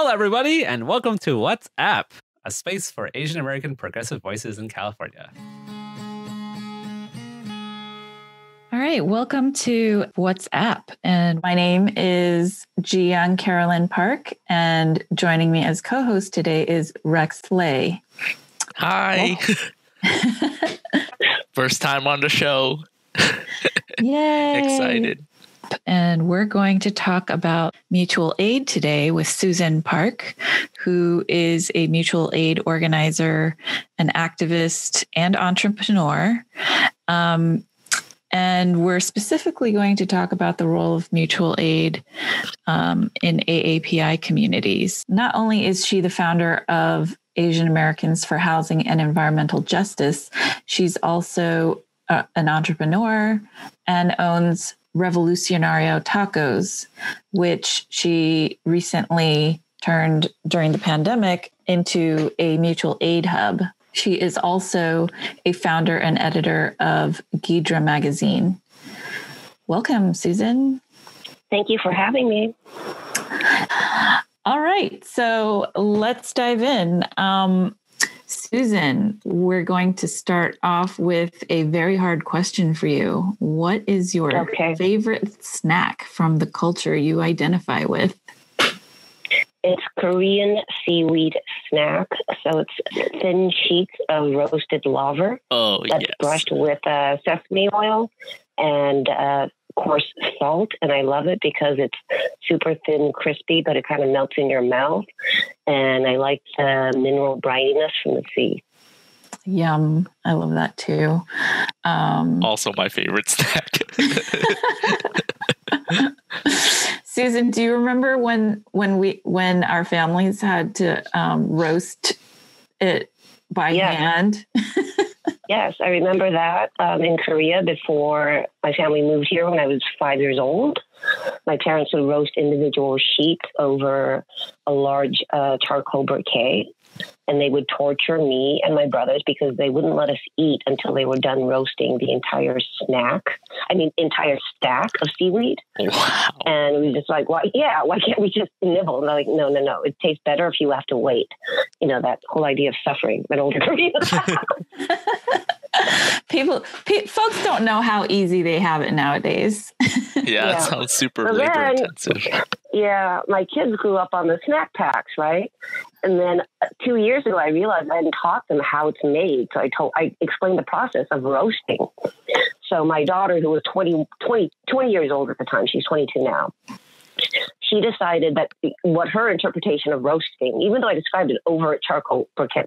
Hello, everybody, and welcome to What's AAP, a space for Asian American progressive voices in California. All right, welcome to What's AAP, and my name is Ji-Young Carolyn Park, and joining me as co-host today is Rex Lay. Hi. First time on the show. Yay! Excited. And we're going to talk about mutual aid today with Susan Park, who is a mutual aid organizer, an activist, and entrepreneur. And we're specifically going to talk about the role of mutual aid in AAPI communities. Not only is she the founder of Asian Americans for Housing and Environmental Justice, she's also an entrepreneur and owns Revolutionario Tacos, which she recently turned during the pandemic into a mutual aid hub. She is also a founder and editor of Gidra Magazine. Welcome, Susan. Thank you for having me. All right, so let's dive in. Susan, we're going to start off with a very hard question for you. What is your favorite snack from the culture you identify with? It's Korean seaweed snack. So it's thin sheets of roasted laver that's brushed with sesame oil and coarse salt. And I love it because it's super thin, crispy, but it kind of melts in your mouth. And I like the mineral brininess from the sea. Yum. I love that too. Also my favorite snack. Susan, do you remember when our families had to roast it by hand? Yes, I remember that in Korea before my family moved here when I was 5 years old. My parents would roast individual sheets over a large charcoal briquet, and they would torture me and my brothers because they wouldn't let us eat until they were done roasting the entire entire stack of seaweed. Wow. And we were just like, why can't we just nibble? And they're like, no, it tastes better if you have to wait. You know, that whole idea of suffering that older Koreans have. Folks don't know how easy they have it nowadays. Yeah, it sounds super labor intensive. Yeah, my kids grew up on the snack packs, right? And then 2 years ago, I realized I hadn't taught them how it's made. So I explained the process of roasting. So my daughter, who was 20 years old at the time, she's 22 now, she decided that what her interpretation of roasting, even though I described it over at charcoal briquettes,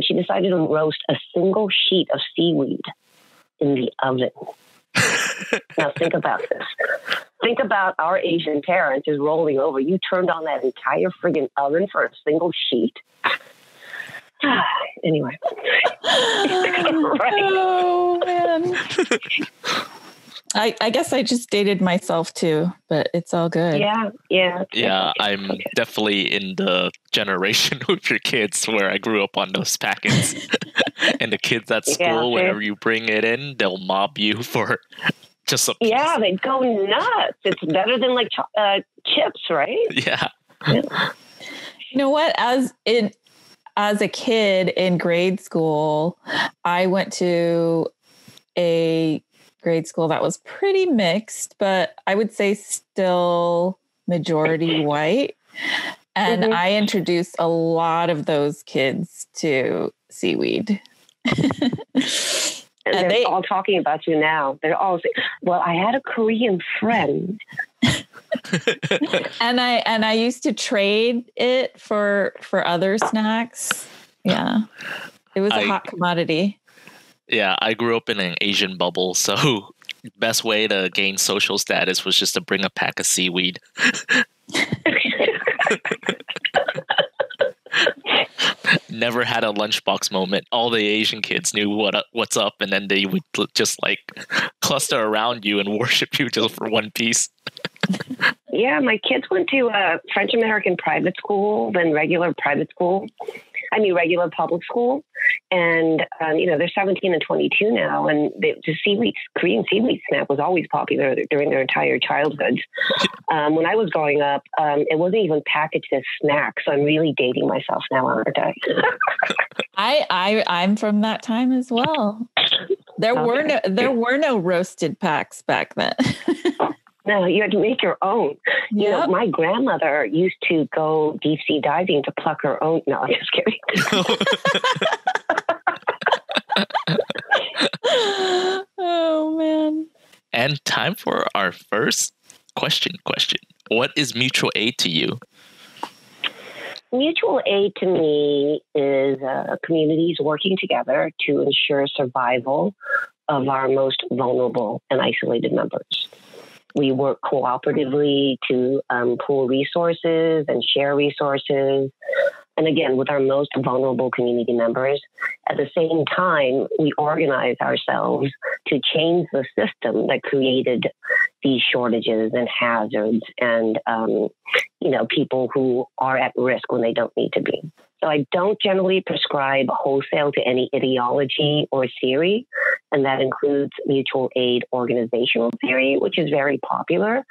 she decided to roast a single sheet of seaweed in the oven. Now think about this. Think about our Asian parents just rolling over. You turned on that entire friggin' oven for a single sheet. Anyway. Oh, man. I guess I just dated myself too, but it's all good. Yeah, I'm definitely in the generation with your kids where I grew up on those packets. And the kids at school, whenever you bring it in, they'll mob you for just a piece. Yeah, they go nuts. It's better than like chips, right? Yeah. You know what? As a kid in grade school, I went to a grade school that was pretty mixed, but I would say still majority white. And I introduced a lot of those kids to seaweed. And they're all talking about you now. They're all saying, well, I had a Korean friend. and I used to trade it for other snacks. Yeah. It was a hot commodity. Yeah, I grew up in an Asian bubble, so best way to gain social status was just to bring a pack of seaweed. Never had a lunchbox moment. All the Asian kids knew what's up, and then they would just like cluster around you and worship you just for one piece. Yeah, my kids went to a French American private school, then regular private school. regular public school. And, they're 17 and 22 now. And the Korean seaweed snack was always popular during their entire childhoods. When I was growing up, it wasn't even packaged as snacks. So I'm really dating myself now, aren't I? I'm from that time as well. There were no roasted packs back then. No, you had to make your own. Yep. My grandmother used to go deep sea diving to pluck her own. No, I'm just kidding. Oh, man. And time for our first question. What is mutual aid to you? Mutual aid to me is communities working together to ensure survival of our most vulnerable and isolated members. We work cooperatively to pool resources and share resources. And again, with our most vulnerable community members, at the same time, we organize ourselves to change the system that created these shortages and hazards and, people who are at risk when they don't need to be. So I don't generally prescribe wholesale to any ideology or theory, and that includes mutual aid organizational theory, which is very popular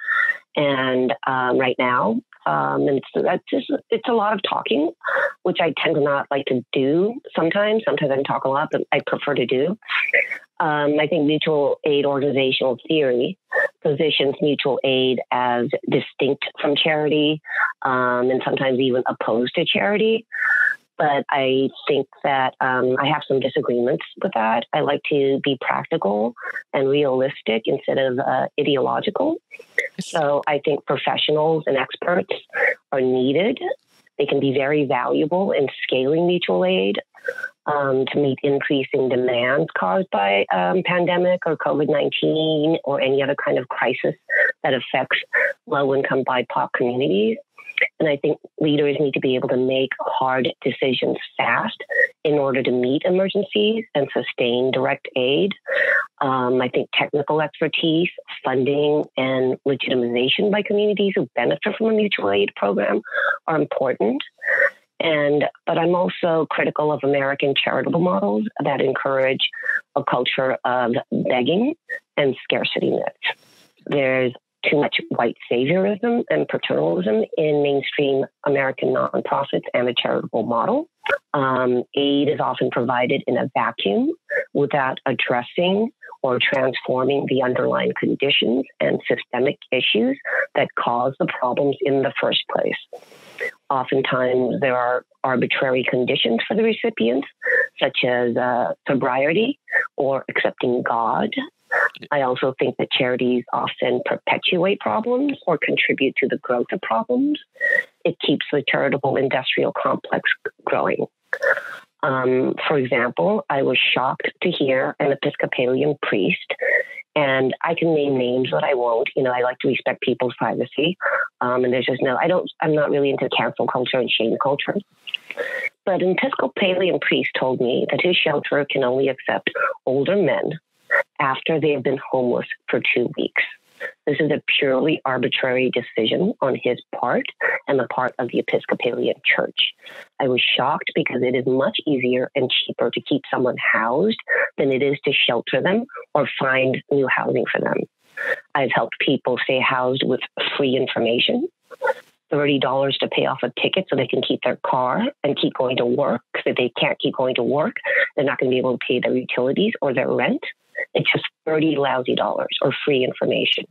and right now. And it's a lot of talking, which I tend to not like to do sometimes. Sometimes I can talk a lot, but I prefer to do. I think mutual aid organizational theory positions mutual aid as distinct from charity, and sometimes even opposed to charity. But I think that I have some disagreements with that. I like to be practical and realistic instead of ideological. So I think professionals and experts are needed. They can be very valuable in scaling mutual aid to meet increasing demands caused by pandemic or COVID-19 or any other kind of crisis that affects low-income BIPOC communities. And I think leaders need to be able to make hard decisions fast in order to meet emergencies and sustain direct aid. I think technical expertise, funding, and legitimization by communities who benefit from a mutual aid program are important. But I'm also critical of American charitable models that encourage a culture of begging and scarcity myths. There's too much white saviorism and paternalism in mainstream American nonprofits and the charitable model. Aid is often provided in a vacuum without addressing or transforming the underlying conditions and systemic issues that cause the problems in the first place. Oftentimes, there are arbitrary conditions for the recipients, such as sobriety or accepting God. I also think that charities often perpetuate problems or contribute to the growth of problems. It keeps the charitable industrial complex growing. For example, I was shocked to hear an Episcopalian priest, and I can name names, but I won't. I like to respect people's privacy. And there's just I'm not really into cancel culture and shame culture. But an Episcopalian priest told me that his shelter can only accept older men after they have been homeless for 2 weeks. This is a purely arbitrary decision on his part and the part of the Episcopalian Church. I was shocked because it is much easier and cheaper to keep someone housed than it is to shelter them or find new housing for them. I've helped people stay housed with free information, $30 to pay off a ticket so they can keep their car and keep going to work. If they can't keep going to work, they're not going to be able to pay their utilities or their rent. It's just $30 lousy or free information.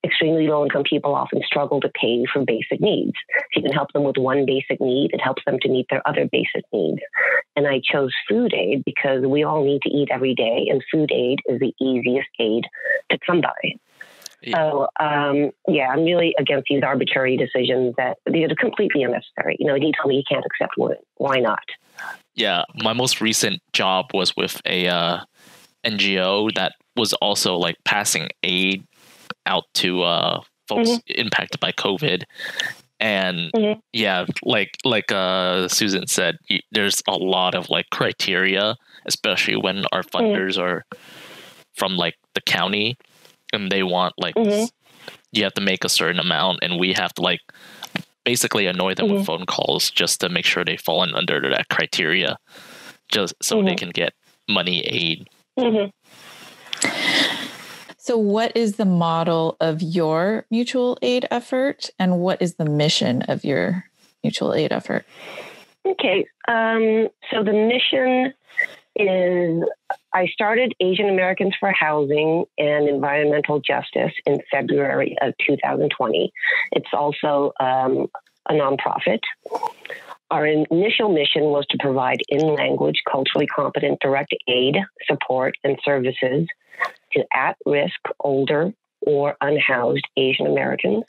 Extremely low-income people often struggle to pay for basic needs. If you can help them with one basic need, it helps them to meet their other basic needs. And I chose food aid because we all need to eat every day, and food aid is the easiest aid to come by. Yeah. So, I'm really against these arbitrary decisions that these are completely unnecessary. You tell me you can't accept women. Why not? Yeah, my most recent job was with a NGO that was also like passing aid out to folks impacted by COVID. And like Susan said, there's a lot of like criteria, especially when our funders are from like the county, and they want like you have to make a certain amount, and we have to like basically annoy them with phone calls just to make sure they fall under that criteria, just so they can get money aid. So what is the model of your mutual aid effort, and what is the mission of your mutual aid effort? Okay. So the mission is, I started Asian Americans for Housing and Environmental Justice in February of 2020. It's also a nonprofit. Our initial mission was to provide in-language, culturally competent direct aid, support, and services to at-risk, older, or unhoused Asian Americans,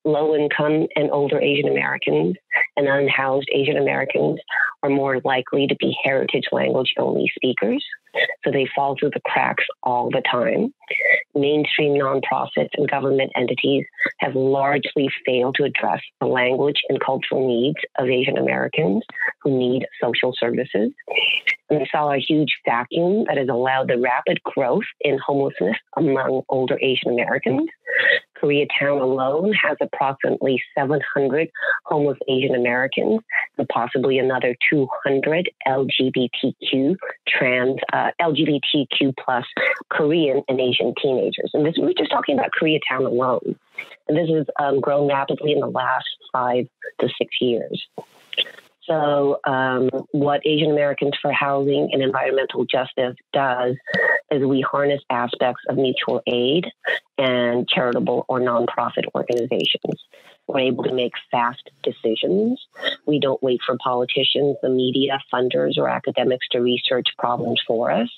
low-income and older Asian Americans, and unhoused Asian Americans are more likely to be heritage language-only speakers, so they fall through the cracks all the time. Mainstream nonprofits and government entities have largely failed to address the language and cultural needs of Asian Americans who need social services. And we saw a huge vacuum that has allowed the rapid growth in homelessness among older Asian Americans. Koreatown alone has approximately 700 homeless Asian Americans and possibly another 200 LGBTQ plus Korean and Asian teenagers. And this, we're just talking about Koreatown alone. And this has grown rapidly in the last 5 to 6 years. So what Asian Americans for Housing and Environmental Justice does is we harness aspects of mutual aid and charitable or nonprofit organizations. We're able to make fast decisions. We don't wait for politicians, the media, funders, or academics to research problems for us.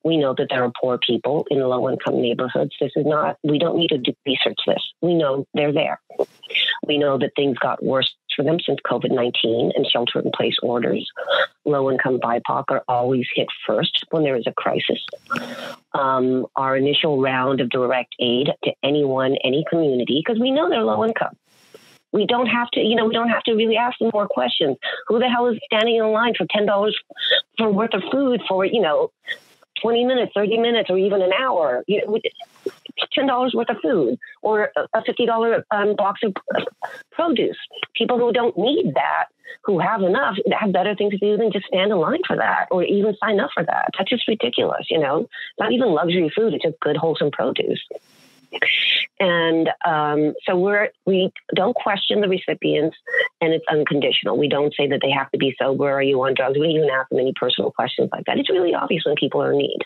We know that there are poor people in low-income neighborhoods. We don't need to research this. We know they're there. We know that things got worse for them since COVID-19 and shelter-in-place orders. Low-income BIPOC are always hit first when there is a crisis. Our initial round of direct aid to anyone, any community, because we know they're low-income. We don't have to, we don't have to really ask them more questions. Who the hell is standing in line for $10 for worth of food for, 20 minutes, 30 minutes, or even an hour? $10 worth of food or a $50 box of produce. People who don't need that, who have enough, have better things to do than just stand in line for that or even sign up for that. That's just ridiculous, Not even luxury food, it's just good, wholesome produce. And so we don't question the recipients, and it's unconditional. We don't say that they have to be sober. Are you on drugs? We don't even ask them any personal questions like that. It's really obvious when people are in need.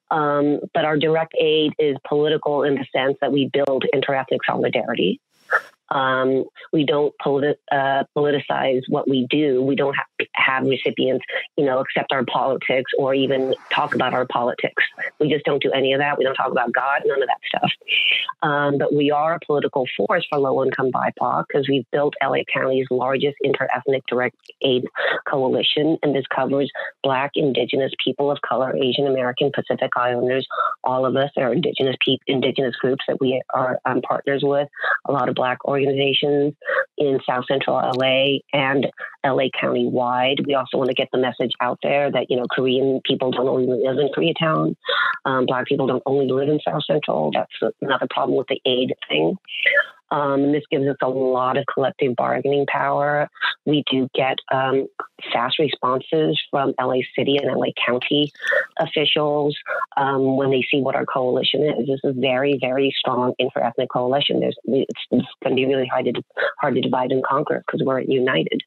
But our direct aid is political in the sense that we build interethnic solidarity. We don't politicize what we do. We don't have recipients, accept our politics or even talk about our politics. We just don't do any of that. We don't talk about God, none of that stuff. But we are a political force for low-income BIPOC because we've built LA County's largest interethnic direct aid coalition, and this covers Black, Indigenous, people of color, Asian American, Pacific Islanders, all of us. There are Indigenous groups that we are partners with, a lot of Black organizations in South Central LA and LA County wide. We also want to get the message out there that, Korean people don't only live in Koreatown. Black people don't only live in South Central. That's another problem with the aid thing. This gives us a lot of collective bargaining power. We do get fast responses from LA City and LA County officials when they see what our coalition is. This is a very, very strong interethnic coalition. It's going to be really hard to divide and conquer because we're united.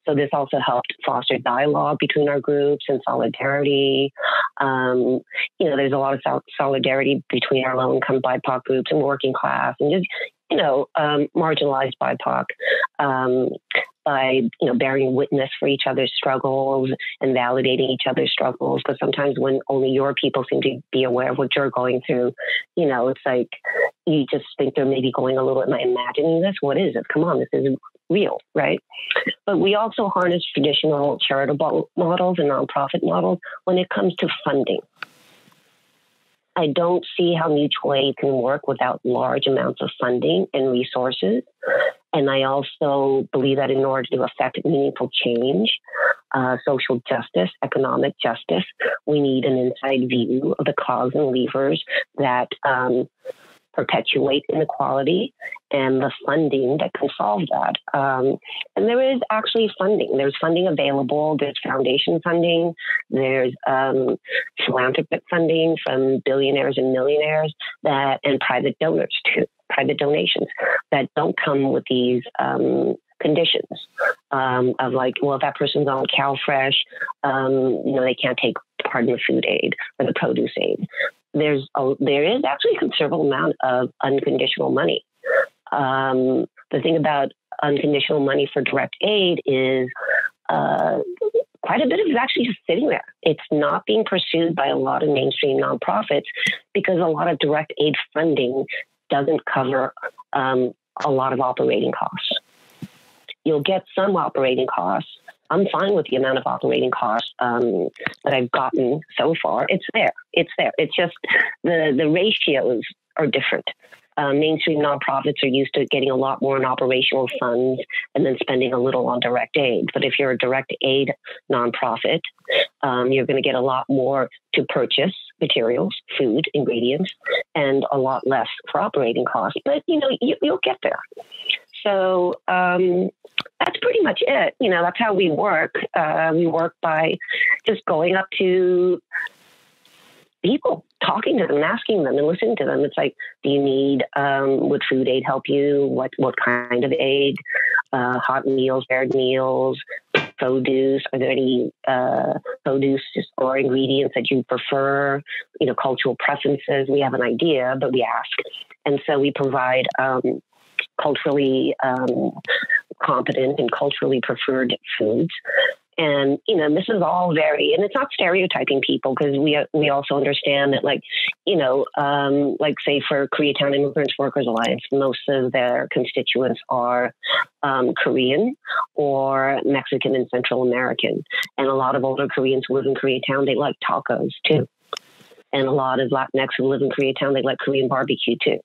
So this also helped foster dialogue between our groups and solidarity. There's a lot of solidarity between our low-income BIPOC groups and working class and just marginalized BIPOC by, bearing witness for each other's struggles and validating each other's struggles. Because sometimes when only your people seem to be aware of what you're going through, it's like you just think they're maybe going a little, am I imagining this? What is it? Come on, this is real, right? But we also harness traditional charitable models and nonprofit models when it comes to funding. I don't see how mutual aid can work without large amounts of funding and resources. And I also believe that in order to affect meaningful change, social justice, economic justice, we need an inside view of the causes and levers that perpetuate inequality and the funding that can solve that. And there is actually funding. There's funding available. There's foundation funding. There's philanthropic funding from billionaires and millionaires and private donors too, private donations that don't come with these conditions of like, well, if that person's on CalFresh, they can't take part in the food aid or the produce aid. There is actually a considerable amount of unconditional money. The thing about unconditional money for direct aid is quite a bit of it is actually just sitting there. It's not being pursued by a lot of mainstream nonprofits because a lot of direct aid funding doesn't cover a lot of operating costs. You'll get some operating costs. I'm fine with the amount of operating costs that I've gotten so far. It's there. It's just the ratios are different. Mainstream nonprofits are used to getting a lot more in operational funds and then spending a little on direct aid. But if you're a direct aid nonprofit, you're going to get a lot more to purchase materials, food, ingredients, and a lot less for operating costs. But, you'll get there. So that's pretty much it. That's how we work. We work by just going up to people, talking to them, asking them and listening to them. It's like, do you need, would food aid help you? What kind of aid? Hot meals, paired meals, produce? Are there any produce or ingredients that you prefer? Cultural preferences. We have an idea, but we ask. And so we provide culturally competent and culturally preferred foods. And, this is all and it's not stereotyping people because we also understand that like say for Koreatown Immigrants Workers Alliance, most of their constituents are Korean or Mexican and Central American. And a lot of older Koreans who live in Koreatown, they like tacos too. And a lot of Latinx who live in Koreatown, they like Korean barbecue too.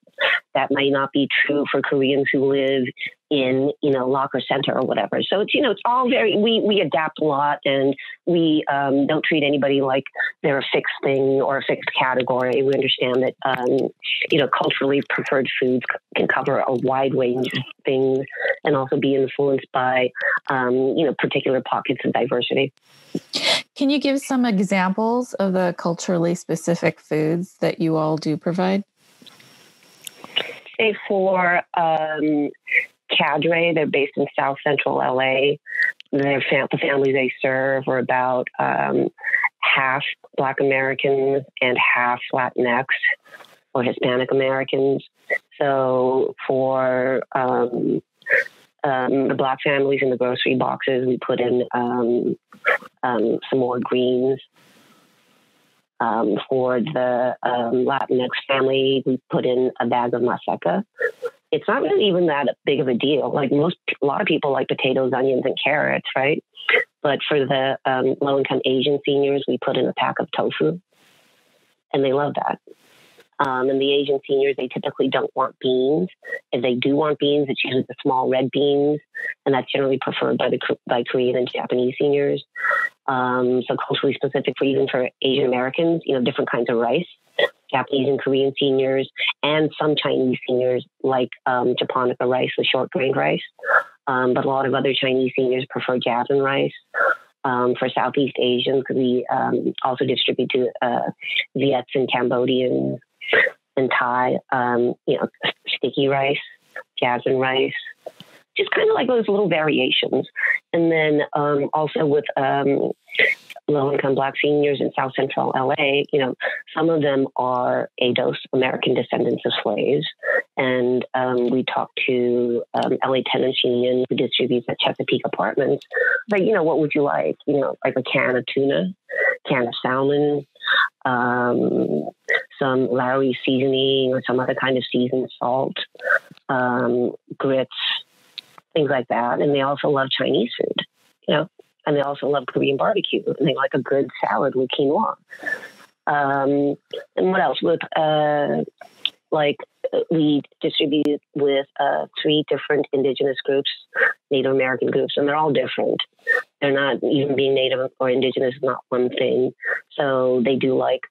That might not be true for Koreans who live in, Locker Center or whatever. So it's, it's all we adapt a lot, and we don't treat anybody like they're a fixed thing or a fixed category. We understand that, culturally preferred foods can cover a wide range of things and also be influenced by, particular pockets of diversity. Can you give some examples of the culturally specific foods that you all do provide? Say for Cadre, they're based in South Central LA. The families they serve are about half Black Americans and half Latinx or Hispanic Americans. So for the Black families in the grocery boxes, we put in some more greens. For the Latinx family, we put in a bag of maseca. It's not really even that big of a deal. Like a lot of people like potatoes, onions, and carrots, right? But for the low-income Asian seniors, we put in a pack of tofu, and they love that. And the Asian seniors, they typically don't want beans. If they do want beans, it's usually the small red beans, and that's generally preferred by Korean and Japanese seniors. So culturally specific for Asian Americans, different kinds of rice. Japanese and Korean seniors and some Chinese seniors like japonica rice, the short grain rice. But a lot of other Chinese seniors prefer jasmine rice. For Southeast Asians, we also distribute to Viets and Cambodians and Thai, sticky rice, jasmine rice, just kind of like those little variations. And then also with low-income Black seniors in South Central LA, some of them are ADOS, American descendants of slaves. And we talked to LA Tenants Union, who distributes at Chesapeake Apartments. Like, what would you like? Like a can of tuna, can of salmon, some Lowry seasoning or some other kind of seasoned salt, grits, things like that. And they also love Chinese food, and they also love Korean barbecue, and they like a good salad with quinoa. And what else? With we distribute with 3 different indigenous groups, Native American groups, and they're all different. They're not even being Native or indigenous is not one thing. So they do like,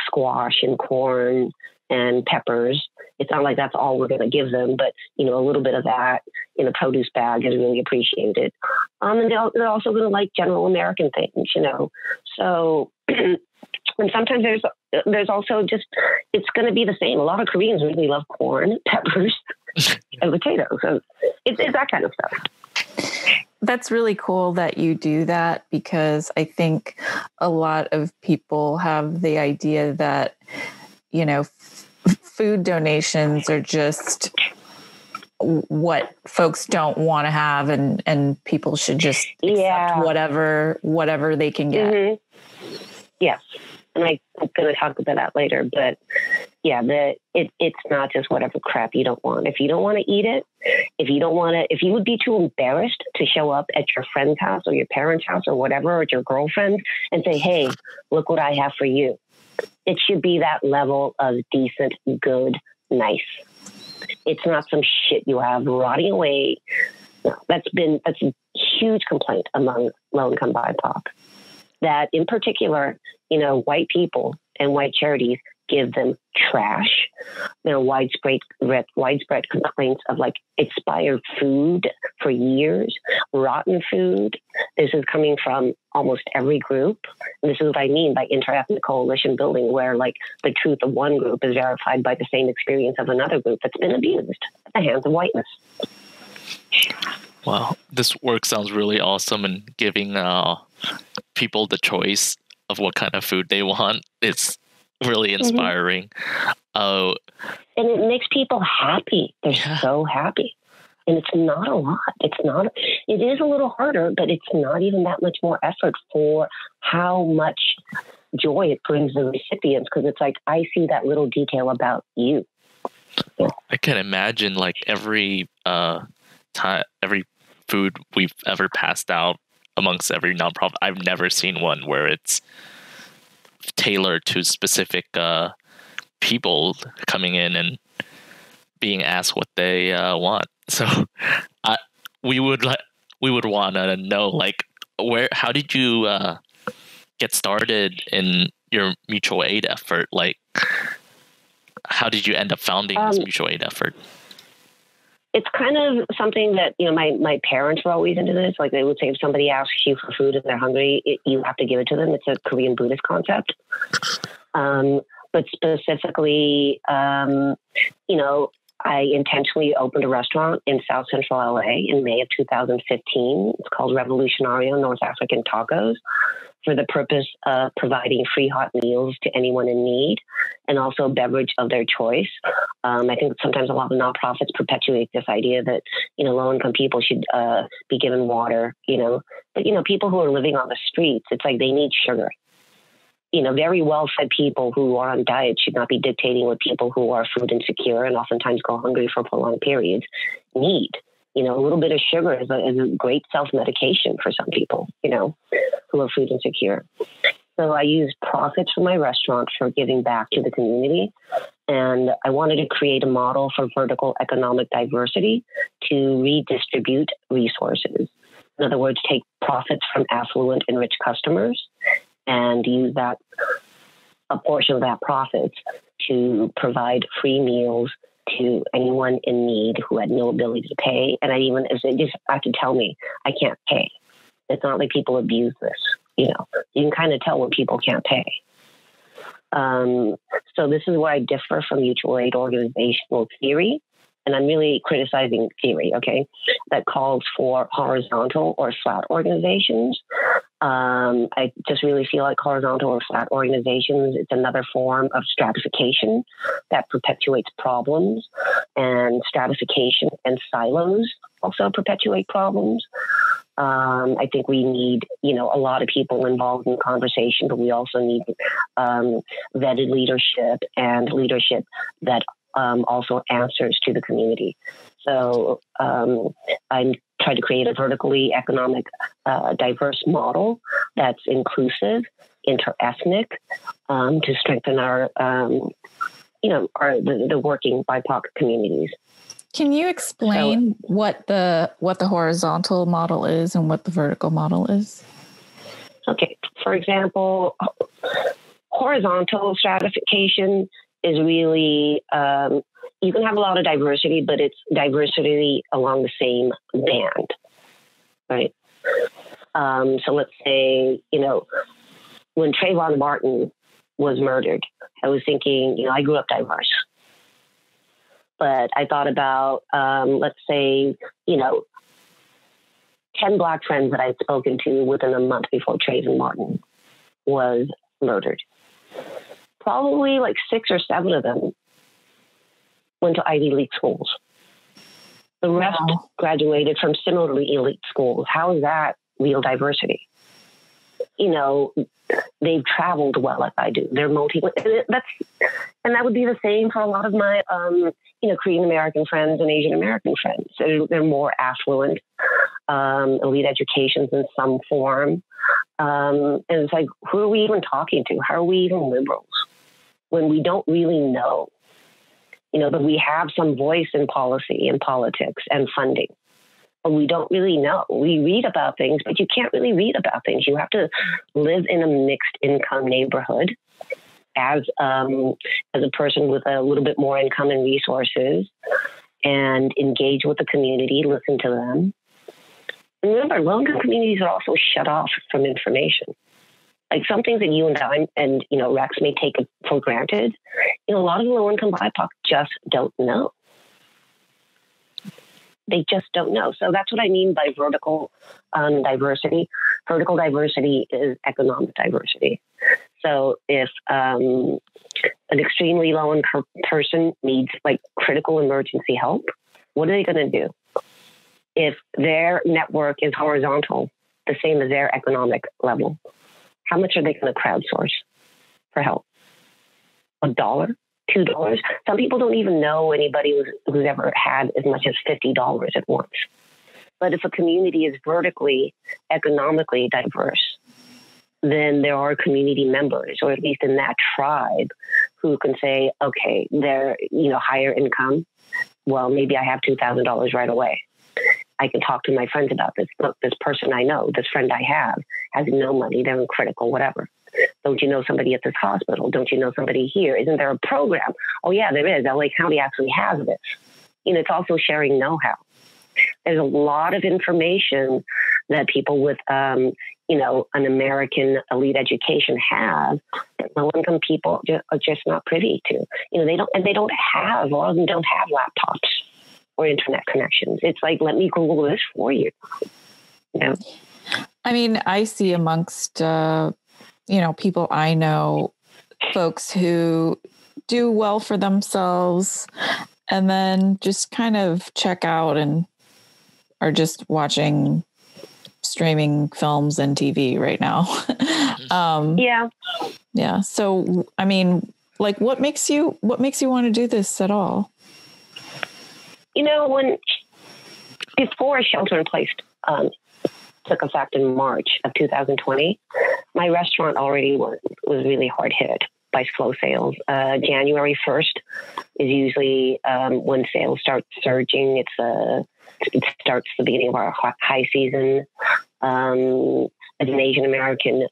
squash and corn and peppers. It's not like that's all we're going to give them, but, a little bit of that in a produce bag is really appreciated. And they're also going to like general American things, So, and sometimes there's also just, it's going to be the same. A lot of Koreans really love corn, peppers, and potatoes. So it's that kind of stuff. That's really cool that you do that, because I think a lot of people have the idea that, food donations are just what folks don't want to have, and people should just accept whatever they can get. Mm-hmm. Yes. And I'm going to talk about that later, but it's not just whatever crap you don't want. If you don't want to eat it, if you would be too embarrassed to show up at your friend's house or your parents' house or whatever, or at your girlfriend and say, hey, look what I have for you. It should be that level of decent, good, nice. It's not some shit you have rotting away. No, that's a huge complaint among low-income BIPOC. That in particular, white people and white charities give them trash. There are widespread complaints of expired food for years, rotten food. This is coming from almost every group. And this is what I mean by interethnic coalition building, where the truth of one group is verified by the same experience of another group that's been abused at the hands of whiteness. Wow, this work sounds really awesome, and giving people the choice of what kind of food they want. It's really inspiring. And it makes people happy. They're so happy. And it's not a lot. It is a little harder, but it's not even that much more effort for how much joy it brings the recipients. Because it's I see that little detail about you. Yeah. I can imagine every every food we've ever passed out amongst every nonprofit. I've never seen one where it's tailored to specific people coming in and being asked what they want. So we would want to know how did you get started in your mutual aid effort? How did you end up founding this mutual aid effort? It's kind of something that, my parents were always into this. They would say, if somebody asks you for food and they're hungry, you have to give it to them. It's a Korean Buddhist concept. But specifically, I intentionally opened a restaurant in South Central LA in May of 2015. It's called Revolutionario North African Tacos, for the purpose of providing free hot meals to anyone in need, and also beverage of their choice. I think sometimes a lot of nonprofits perpetuate this idea that, low-income people should be given water, but, people who are living on the streets, it's they need sugar. Very well-fed people who are on diets should not be dictating what people who are food insecure and oftentimes go hungry for prolonged periods need. A little bit of sugar is a great self-medication for some people, who are food insecure. So I used profits from my restaurant for giving back to the community. And I wanted to create a model for vertical economic diversity to redistribute resources. In other words, take profits from affluent and rich customers and use a portion of that profits to provide free meals to anyone in need who had no ability to pay. And if they just have to tell me, I can't pay. It's not like people abuse this. You can kind of tell when people can't pay. So this is where I differ from mutual aid organizational theory. And I'm really criticizing theory, that calls for horizontal or flat organizations. I just really feel like horizontal or flat organizations, it's another form of stratification that perpetuates problems, and stratification and silos also perpetuate problems. I think we need, a lot of people involved in the conversation, but we also need vetted leadership and leadership that also answers to the community. So I'm trying to create a vertically economic, diverse model that's inclusive, interethnic, to strengthen our, the working BIPOC communities. Can you explain what the horizontal model is and what the vertical model is? Okay. For example, horizontal stratification is really, you can have a lot of diversity, but it's diversity along the same band, right? So let's say, when Trayvon Martin was murdered, I was thinking, I grew up diverse. But I thought about, let's say, 10 Black friends that I'd spoken to within a month before Trayvon Martin was murdered. Probably like 6 or 7 of them went to Ivy League schools. The rest graduated from similarly elite schools. How is that real diversity? They've traveled well like I do. They're and that would be the same for a lot of my, Korean American friends and Asian American friends. They're more affluent, elite educations in some form. And it's like, who are we even talking to? How are we even liberals when we don't really know, that we have some voice in policy and politics and funding? But we don't really know. We read about things, but you can't really read about things. You have to live in a mixed income neighborhood as a person with a little bit more income and resources, and engage with the community, listen to them. And remember, low-income communities are also shut off from information. Like some things that you and I and, Rex may take for granted, a lot of the low-income BIPOC just don't know. They just don't know. So that's what I mean by vertical diversity. Vertical diversity is economic diversity. So if an extremely low-income person needs like critical emergency help, what are they going to do? If their network is horizontal, the same as their economic level, how much are they going to crowdsource for help? $1, $2? Some people don't even know anybody who's ever had as much as $50 at once. But if a community is vertically, economically diverse, then there are community members, or at least in that tribe, who can say, okay, they're, higher income. Well, maybe I have $2,000 right away. I can talk to my friends about this. Look, this person I know, this friend I have, has no money. They're in critical, whatever. Don't you know somebody at this hospital? Don't you know somebody here? Isn't there a program? Oh, yeah, there is. LA County actually has this. It's also sharing know-how. There's a lot of information that people with, an American elite education have that low-income people are just not privy to. A lot of them don't have laptops or internet connections. It's like, let me Google this for you. I mean, I see amongst, people I know, folks who do well for themselves and then just kind of check out and are just watching streaming films and TV right now. Yeah. So, I mean, like, what makes you want to do this at all? Before shelter in place took effect in March of 2020, my restaurant already was really hard hit by slow sales. January 1st is usually when sales start surging. It starts the beginning of our high season. As an Asian American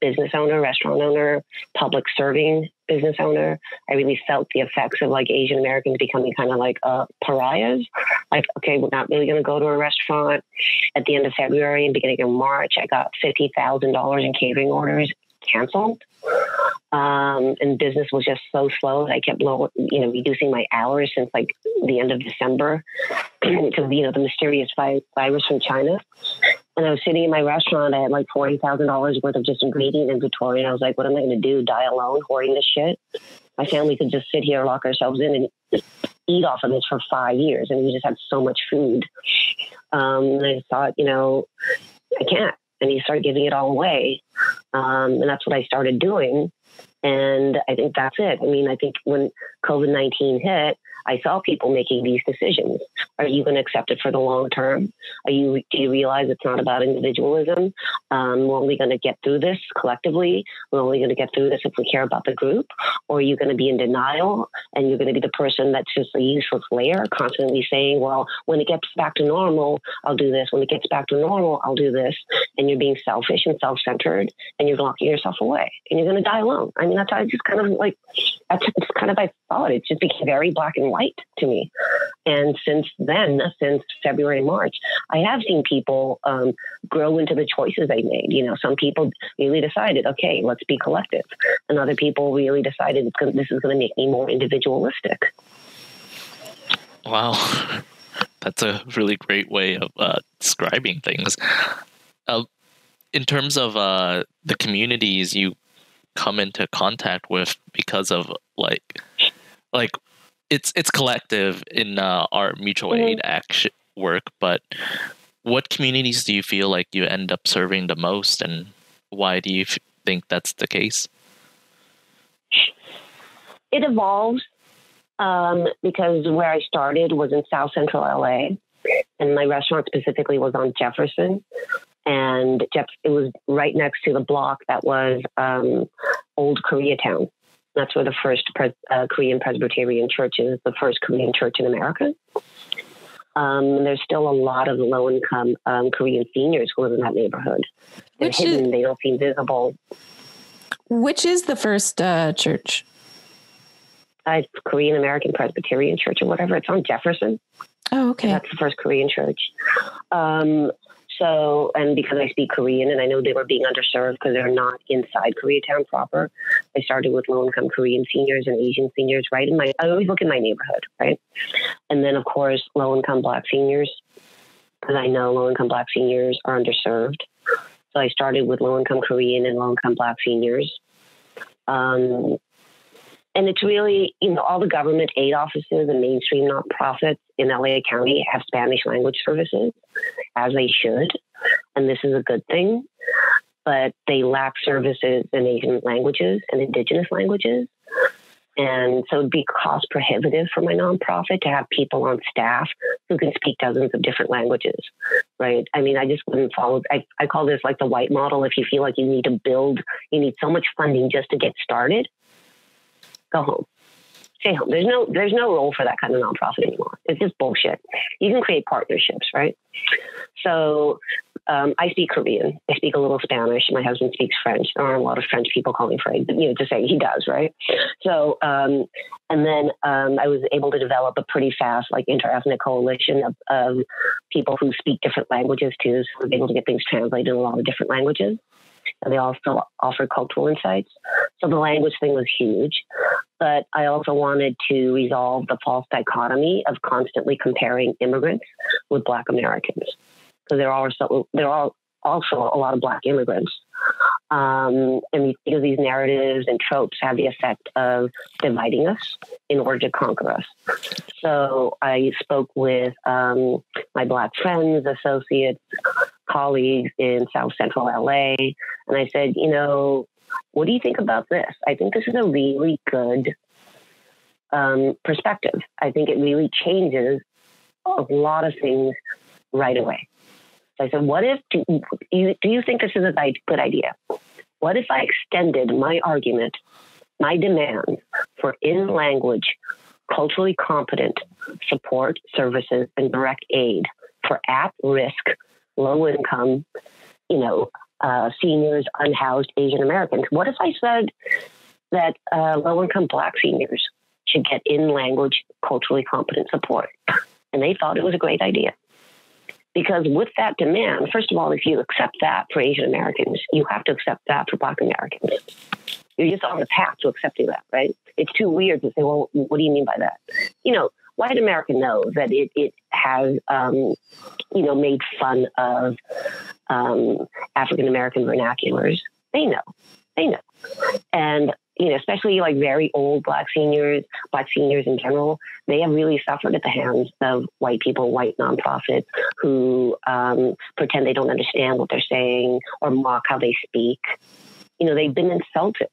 business owner, restaurant owner, public serving business owner, I really felt the effects of like Asian Americans becoming kind of like pariahs. Like, okay, we're not really going to go to a restaurant. At the end of February and beginning of March, I got $50,000 in catering orders canceled. And business was just so slow that I kept reducing my hours since like the end of December because, the mysterious virus from China. And I was sitting in my restaurant. I had like $40,000 worth of just ingredient inventory. And I was like, what am I going to do? Die alone, hoarding this shit? My family could just sit here, lock ourselves in and just eat off of this for 5 years. And we just had so much food. And I thought, I can't. And he started giving it all away. And that's what I started doing. And I think that's it. I mean, I think when COVID-19 hit, I saw people making these decisions. Are you going to accept it for the long term? Do you realize it's not about individualism? We're only going to get through this collectively. We're only going to get through this if we care about the group. Or are you going to be in denial and you're going to be the person that's just a useless layer, constantly saying, well, when it gets back to normal, I'll do this. When it gets back to normal, I'll do this. and you're being selfish and self-centered, and you're locking yourself away, and you're going to die alone. I mean, that's how I just kind of like, that's kind of, I thought it just became very black and white to me. And since then, since February, March, I have seen people grow into the choices they made. You know, some people really decided, okay, let's be collective. And other people really decided this is going to make me more individualistic. Wow. That's a really great way of describing things. In terms of the communities you come into contact with because of like it's collective in our mutual aid action work, but what communities do you feel like you end up serving the most, and why do you think that's the case? It evolves. Because where I started was in South Central LA, and my restaurant specifically was on Jefferson, and it was right next to the block that was Old Koreatown. That's where the first Korean Presbyterian church is, the first Korean church in America. There's still a lot of low-income Korean seniors who live in that neighborhood. They're hidden; they don't seem visible. Which is the first church? Korean American Presbyterian Church or whatever. It's on Jefferson. Oh, okay. That's the first Korean church. And because I speak Korean and I know they were being underserved because they're not inside Koreatown proper, I started with low-income Korean seniors and Asian seniors, right? I always look in my neighborhood, right? And then, of course, low-income Black seniors, because I know low-income Black seniors are underserved. So I started with low-income Korean and low-income Black seniors. And it's really, all the government aid offices and mainstream nonprofits in LA County have Spanish language services, as they should. And this is a good thing. But they lack services in Asian languages and indigenous languages. And so it'd be cost prohibitive for my nonprofit to have people on staff who can speak dozens of different languages, right? I mean, I just wouldn't follow. I call this like the white model. If you feel like you need so much funding just to get started, go home. Stay home. There's no role for that kind of nonprofit anymore. It's just bullshit. You can create partnerships, right? So I speak Korean. I speak a little Spanish. My husband speaks French. There aren't a lot of French people calling for it, to say he does, right? So, and then I was able to develop a pretty fast, interethnic coalition of people who speak different languages too. So I was able to get things translated in a lot of different languages. And they also offer cultural insights. So the language thing was huge. But I also wanted to resolve the false dichotomy of constantly comparing immigrants with Black Americans. Because there are also a lot of Black immigrants. And because these narratives and tropes have the effect of dividing us in order to conquer us. So I spoke with my Black friends, associates, colleagues in South Central LA. And I said, what do you think about this? I think this is a really good perspective. I think it really changes a lot of things right away. So I said, what if, do you think this is a good idea? What if I extended my argument, my demand for in-language, culturally competent support services and direct aid for at-risk, low-income, seniors, unhoused Asian Americans? What if I said that low-income Black seniors should get in-language, culturally competent support? And they thought it was a great idea. Because with that demand, first of all, if you accept that for Asian Americans, you have to accept that for Black Americans. You're just on the path to accepting that, right? It's too weird to say, well, what do you mean by that? White America knows that it has, made fun of African American vernaculars. They know. And, especially very old Black seniors in general, they have really suffered at the hands of white people, white nonprofits who pretend they don't understand what they're saying or mock how they speak. They've been insulted.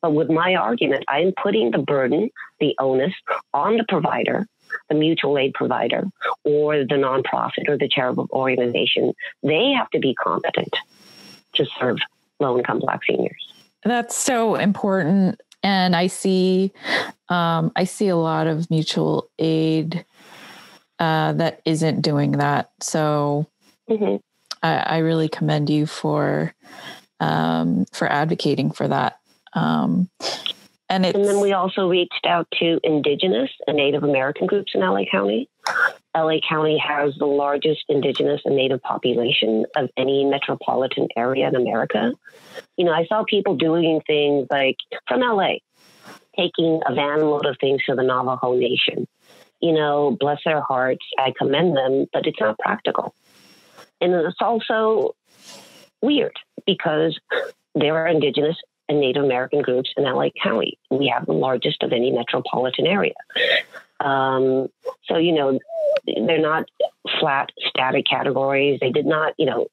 But with my argument, I'm putting the burden, the onus on the provider, the mutual aid provider, or the nonprofit or the charitable organization. They have to be competent to serve low-income Black seniors. That's so important. And I see a lot of mutual aid that isn't doing that. So I really commend you for advocating for that. And then we also reached out to indigenous and Native American groups in LA County. LA County has the largest indigenous and Native population of any metropolitan area in America. You know, I saw people doing things like from LA, taking a van load of things to the Navajo Nation. You know, bless their hearts, I commend them, but it's not practical. And it's also weird because there are indigenous and Native American groups in LA County. We have the largest of any metropolitan area. So, you know, they're not flat, static categories. They did not, you know,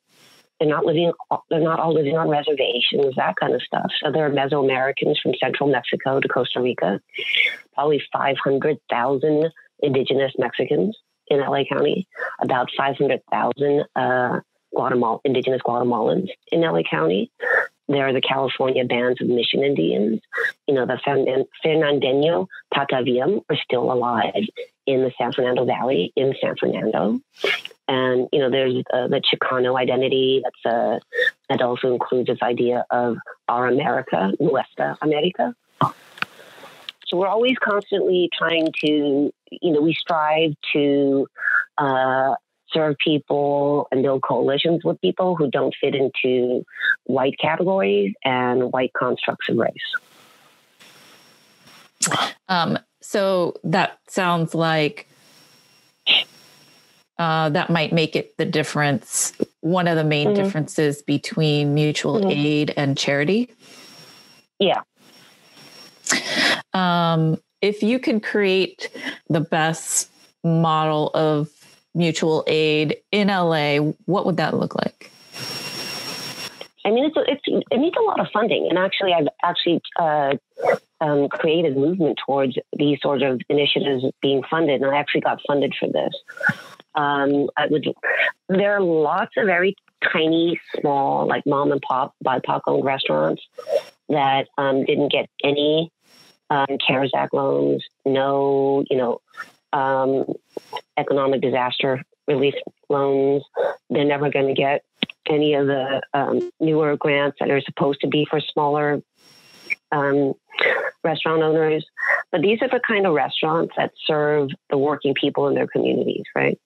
they're not all living on reservations, that kind of stuff. So there are Mesoamericans from central Mexico to Costa Rica, probably 500,000 indigenous Mexicans in LA County, about 500,000 indigenous Guatemalans in LA County. There are the California bands of Mission Indians. You know, the Fernandino Tataviam are still alive in the San Fernando Valley in San Fernando. And, you know, there's the Chicano identity that also includes this idea of our America, Nuestra America. So we're always constantly trying to, you know, we strive to serve people and build coalitions with people who don't fit into white categories and white constructs of race. So that sounds like that might make it the difference. One of the main differences between mutual aid and charity. Yeah. If you could create the best model of mutual aid in LA, what would that look like? I mean, it needs a lot of funding, and actually, I've created a movement towards these sort of initiatives being funded, and I actually got funded for this. There are lots of very tiny, small, like mom and pop, BIPOC-owned restaurants that didn't get any CARES Act loans, no, you know, economic disaster relief loans. They're never going to get any of the newer grants that are supposed to be for smaller restaurant owners. But these are the kind of restaurants that serve the working people in their communities, right?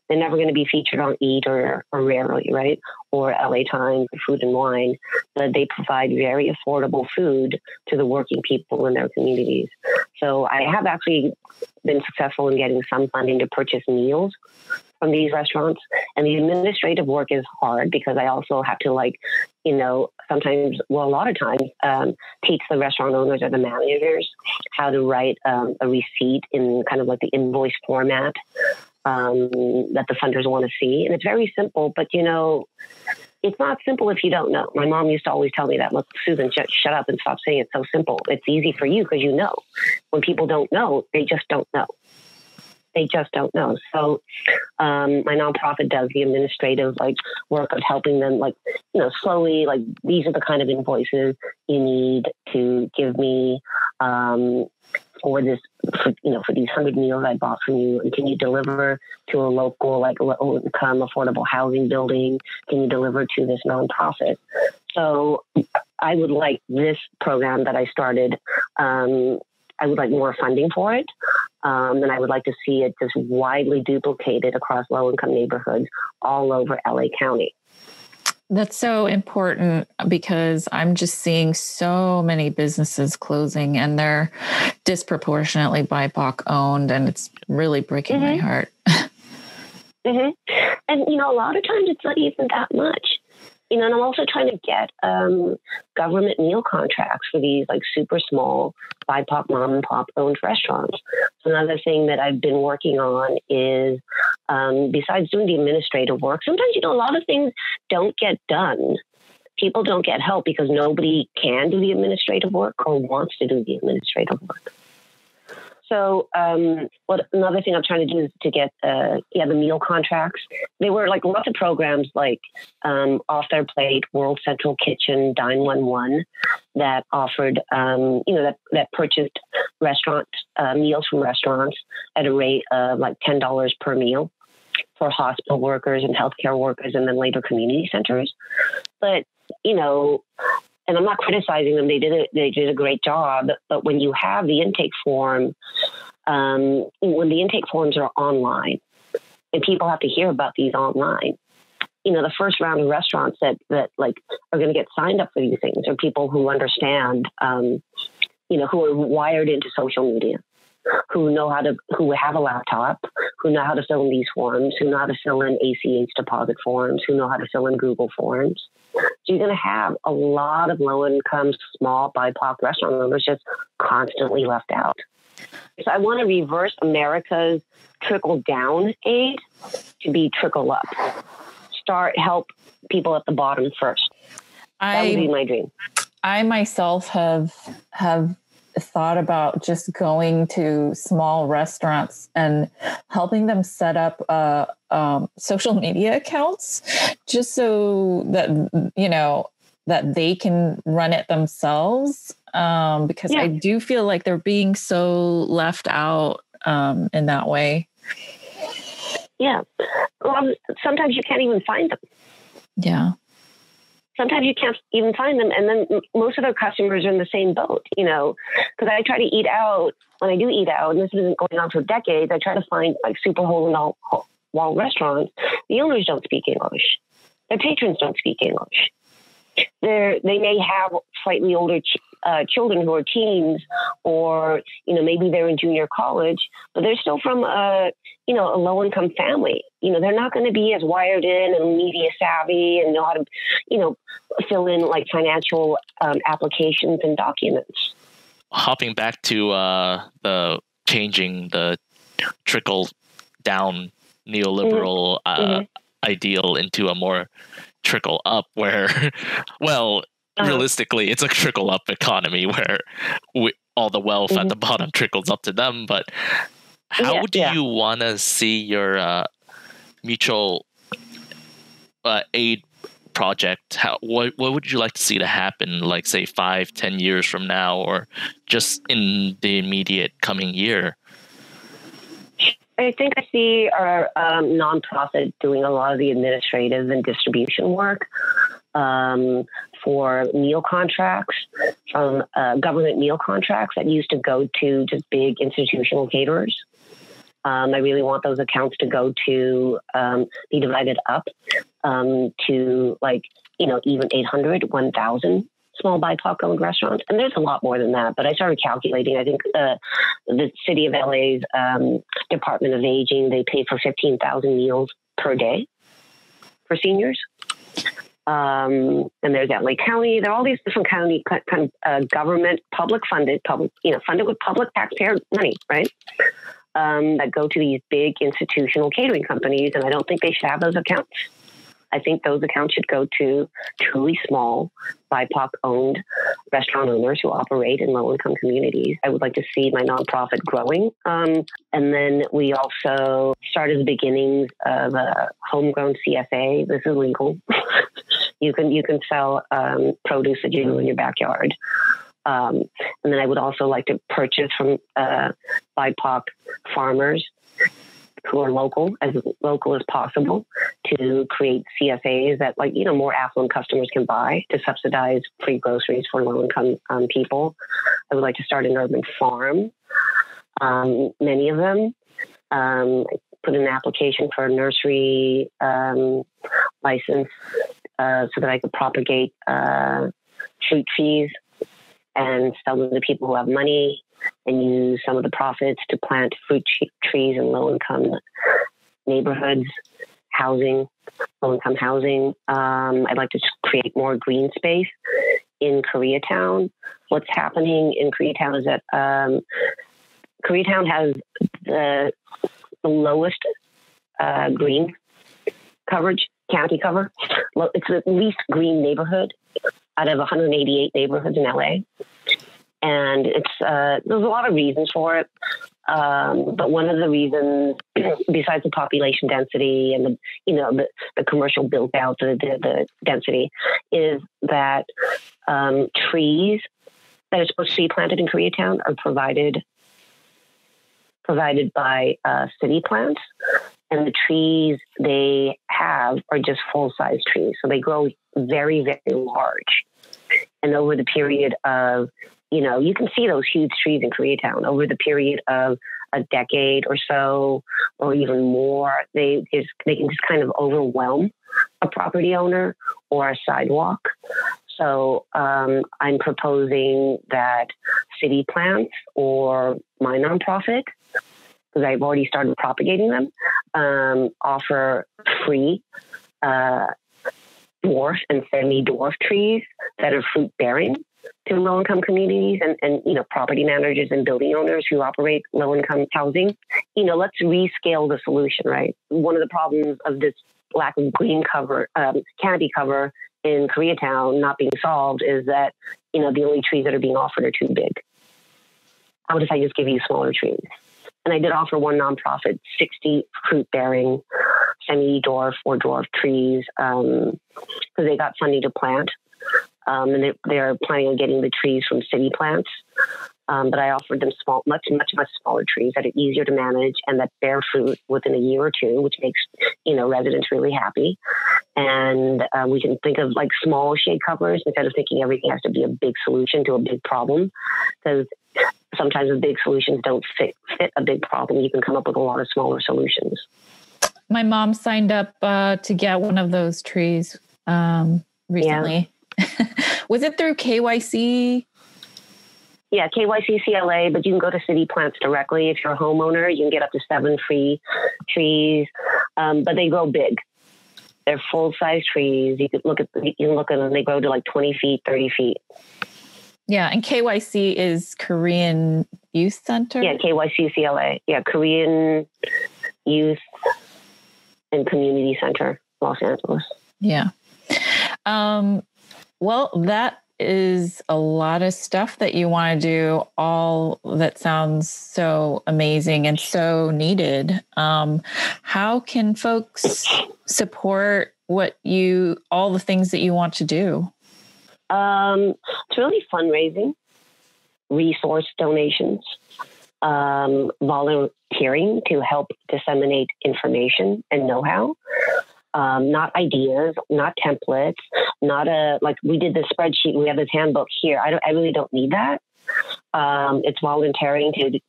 They're never going to be featured on Eat or Rarely, right? Or LA Times or Food and Wine. But they provide very affordable food to the working people in their communities. So I have actually been successful in getting some funding to purchase meals from these restaurants. And the administrative work is hard because I also have to, like, you know, sometimes, well, a lot of times, teach the restaurant owners or the managers how to write a receipt in kind of like the invoice format that the funders want to see. And it's very simple, but, you know, it's not simple if you don't know. My mom used to always tell me that, look, Susan, shut up and stop saying it's so simple. It's easy for you because you know. When people don't know, they just don't know. They just don't know. So my nonprofit does the administrative work of helping them, slowly, these are the kind of invoices you need to give me for these 100 meals I bought from you. And can you deliver to a local, low income, affordable housing building? Can you deliver to this nonprofit? So I would like this program that I started, I would like more funding for it. And I would like to see it just widely duplicated across low-income neighborhoods all over LA County. That's so important because I'm just seeing so many businesses closing and they're disproportionately BIPOC owned, and it's really breaking my heart. And, a lot of times it's not even that much. And I'm also trying to get government meal contracts for these super small BIPOC mom and pop owned restaurants. So another thing that I've been working on is besides doing the administrative work, sometimes, a lot of things don't get done. People don't get help because nobody can do the administrative work or wants to do the administrative work. So another thing I'm trying to do is to get the meal contracts. They were lots of programs Off Their Plate, World Central Kitchen, Dine 1-1 that offered, that purchased restaurant meals from restaurants at a rate of $10 per meal. So for hospital workers and healthcare workers, and then later community centers. But, and I'm not criticizing them. They did a great job. But when you have the intake form, when the intake forms are online and people have to hear about these online, the first round of restaurants that like are going to get signed up for these things are people who understand, who are wired into social media, who have a laptop, who know how to fill in these forms, who know how to fill in ACH deposit forms, who know how to fill in Google Forms. So you're going to have a lot of low-income, small BIPOC restaurant owners just constantly left out. So I want to reverse America's trickle-down aid to be trickle-up. Help people at the bottom first. That would be my dream. I myself have thought about just going to small restaurants and helping them set up social media accounts, just so that that they can run it themselves, because I do feel like they're being so left out in that way. Yeah. Well, sometimes you can't even find them. Yeah. Sometimes you can't even find them. And then most of their customers are in the same boat, because I try to eat out. When I do eat out, and this has been going on for decades, I try to find like super hole-in-the-wall restaurants. The owners don't speak English. Their patrons don't speak English. They may have slightly older children who are teens, or maybe they're in junior college, but they're still from a low-income family. They're not going to be as wired in and media savvy and know how to fill in like financial applications and documents. Hopping back to the changing the trickle down neoliberal ideal into a more trickle up, where realistically it's a trickle up economy where all the wealth at the bottom trickles up to them. But how do you want to see your mutual aid project? What would you like to see to happen, like say 5-10 years from now, or just in the immediate coming year? I think I see our nonprofit doing a lot of the administrative and distribution work for meal contracts, from government meal contracts that used to go to just big institutional caterers. I really want those accounts to go to be divided up to even 800, 1,000 small BIPOC-owned restaurants. And there's a lot more than that, but I started calculating. I think the city of LA's Department of Aging, they pay for 15,000 meals per day for seniors. And there's LA County. There are all these different county kind of government, funded with public taxpayer money, right? That go to these big institutional catering companies. And I don't think they should have those accounts. I think those accounts should go to truly small BIPOC-owned restaurant owners who operate in low-income communities. I would like to see my nonprofit growing. And then we also started the beginnings of a homegrown CSA. This is legal. You can sell produce that you do in your backyard. And then I would also like to purchase from BIPOC farmers who are local as possible, to create CSAs that more affluent customers can buy to subsidize free groceries for low-income people. I would like to start an urban farm. Many of them put in an application for a nursery license so that I could propagate fruit trees and sell them to people who have money, and use some of the profits to plant fruit trees in low-income neighborhoods, low-income housing. I'd like to create more green space in Koreatown. What's happening in Koreatown is that Koreatown has the lowest green coverage, county cover. It's the least green neighborhood out of 188 neighborhoods in LA. And it's there's a lot of reasons for it, but one of the reasons, besides the population density and the commercial build out, the density, is that trees that are supposed to be planted in Koreatown are provided provided by city plants. And the trees they have are just full-size trees. So they grow very, very large. And over the period of, you can see those huge trees in Koreatown. Over the period of a decade or so, or even more, they can just kind of overwhelm a property owner or a sidewalk. So I'm proposing that city plants or my nonprofit, because I've already started propagating them, offer free dwarf and semi-dwarf trees that are fruit-bearing to low-income communities and property managers and building owners who operate low-income housing. Let's rescale the solution, right? One of the problems of this lack of green cover, canopy cover in Koreatown not being solved is that, the only trees that are being offered are too big. How if I just give you smaller trees? And I did offer one nonprofit 60 fruit-bearing semi-dwarf or dwarf trees because they got funding to plant. And they're planning on getting the trees from city plants. But I offered them much smaller trees that are easier to manage and that bear fruit within a year or two, which makes, residents really happy. And we can think of like small shade covers instead of thinking everything has to be a big solution to a big problem, because sometimes the big solutions don't fit a big problem. You can come up with a lot of smaller solutions. My mom signed up to get one of those trees recently. Yeah. Was it through KYC? Yeah, KYCCLA, but you can go to city plants directly. If you're a homeowner, you can get up to 7 free trees, but they grow big. They're full-size trees. You can look at them. They grow to like 20 feet, 30 feet. Yeah, and KYC is Korean Youth Center? Yeah, KYCCLA. Yeah, Korean Youth and Community Center, Los Angeles. Yeah. Well, that is a lot of stuff that you want to do, all that sounds so amazing and so needed. How can folks support all the things that you want to do? It's really fundraising, resource donations, volunteering to help disseminate information and know-how. Not ideas, not templates, like we did this spreadsheet. We have this handbook here. I really don't need that. It's volunteering to,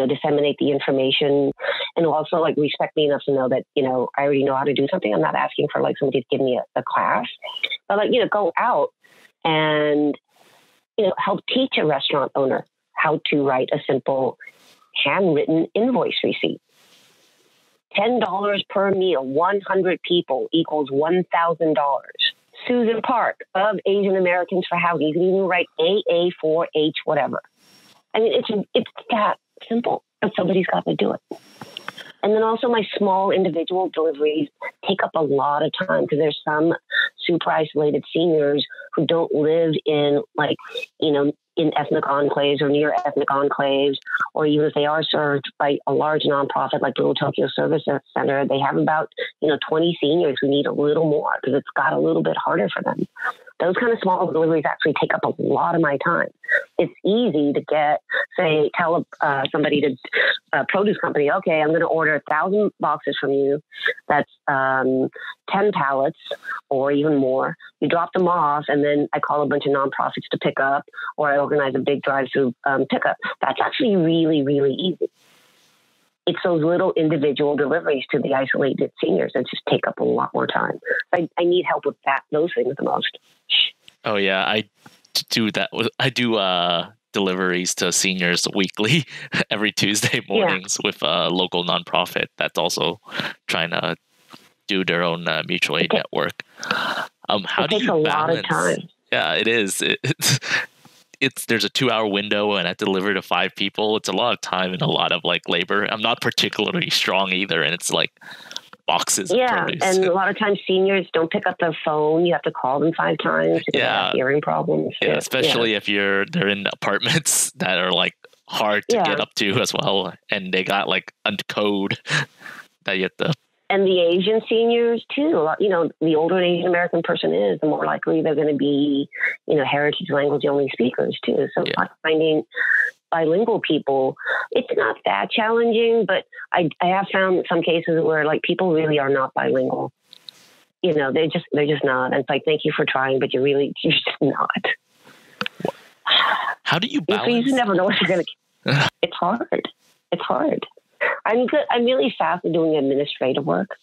disseminate the information and also like respect me enough to know that, I already know how to do something. I'm not asking for like somebody to give me a class, but like, go out and, help teach a restaurant owner how to write a simple handwritten invoice receipt. $10 per meal, 100 people equals $1,000. Susan Park of Asian Americans for Housing. You can even write AA4H, whatever. I mean, it's that simple, but somebody's got to do it. And then also my small individual deliveries take up a lot of time because there's some super isolated seniors who don't live in in ethnic enclaves or near ethnic enclaves, or even if they are served by a large nonprofit like Little Tokyo Service Center, they have about 20 seniors who need a little more because it's got a little bit harder for them. Those kind of small deliveries actually take up a lot of my time. It's easy to tell somebody to a produce company, okay, I'm going to order 1,000 boxes from you. That's 10 pallets or even more. You drop them off, and then I call a bunch of nonprofits to pick up, or I organize a big drive-through pickup. That's actually really, really easy. It's those little individual deliveries to the isolated seniors that just take up a lot more time. I need help with those things the most. Oh yeah, I do that. I do deliveries to seniors weekly, every Tuesday mornings with a local nonprofit that's also trying to do their own mutual aid network. How do you balance? It takes a lot of time. Yeah, it is. There's a 2-hour window and I deliver to 5 people. It's a lot of time and a lot of like labor. I'm not particularly strong either, and it's like boxes. Yeah, and a lot of times seniors don't pick up their phone. You have to call them 5 times because they have hearing problems. Yeah, especially if they're in apartments that are like hard to get up to as well, and they got like a code that you have to. And the Asian seniors too. The older an Asian American person is, the more likely they're going to be, heritage language only speakers too. So finding, bilingual people, it's not that challenging, but I have found some cases where like people really are not bilingual. You know, they're just not. And it's like, thank you for trying, but you're just not. How do you balance? You never know what you're going to. It's hard. It's hard. I'm good. I'm really fast at doing administrative work.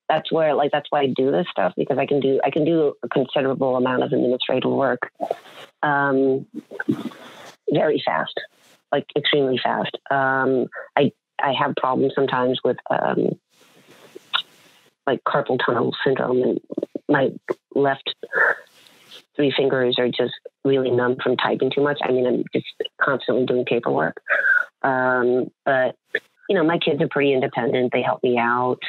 That's why I do this stuff, because I can do a considerable amount of administrative work, very fast, like extremely fast. I have problems sometimes with like carpal tunnel syndrome, and my left 3 fingers are just really numb from typing too much. I mean, I'm just constantly doing paperwork. But you know, my kids are pretty independent. They help me out.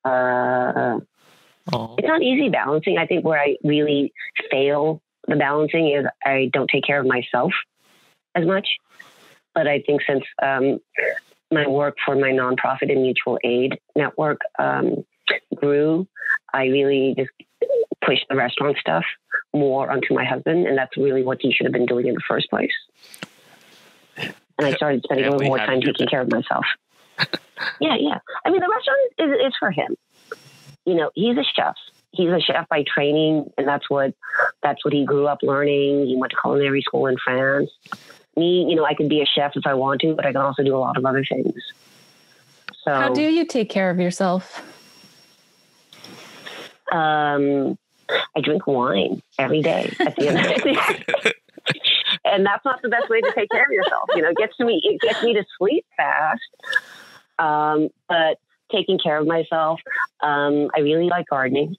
It's not easy balancing. I think where I really fail the balancing is I don't take care of myself as much. But I think since my work for my nonprofit and mutual aid network grew, I really just pushed the restaurant stuff more onto my husband, and that's really what he should have been doing in the first place. And I started spending a little more time taking care of myself. Yeah. I mean, the restaurant is for him. You know, he's a chef. He's a chef by training, and that's what he grew up learning. He went to culinary school in France. Me, you know, I could be a chef if I want to, but I can also do a lot of other things. So, how do you take care of yourself? I drink wine every day at the end of the day. And that's not the best way to take care of yourself. You know, it gets me to sleep fast. But taking care of myself, I really like gardening.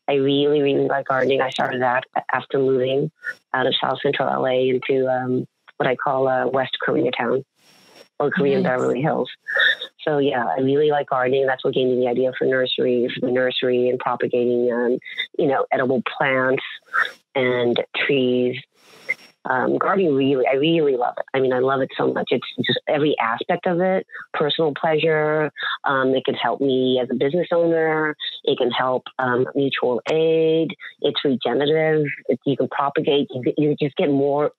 I really, really like gardening. I started that after moving out of South Central LA into what I call West Koreatown, or Korean Beverly Hills. So yeah, I really like gardening. That's what gave me the idea for the nursery and propagating, you know, edible plants and trees. Gardening, I really love it. I mean, I love it so much. It's just every aspect of it, personal pleasure. It can help me as a business owner. It can help mutual aid. It's regenerative. You can propagate. You just get more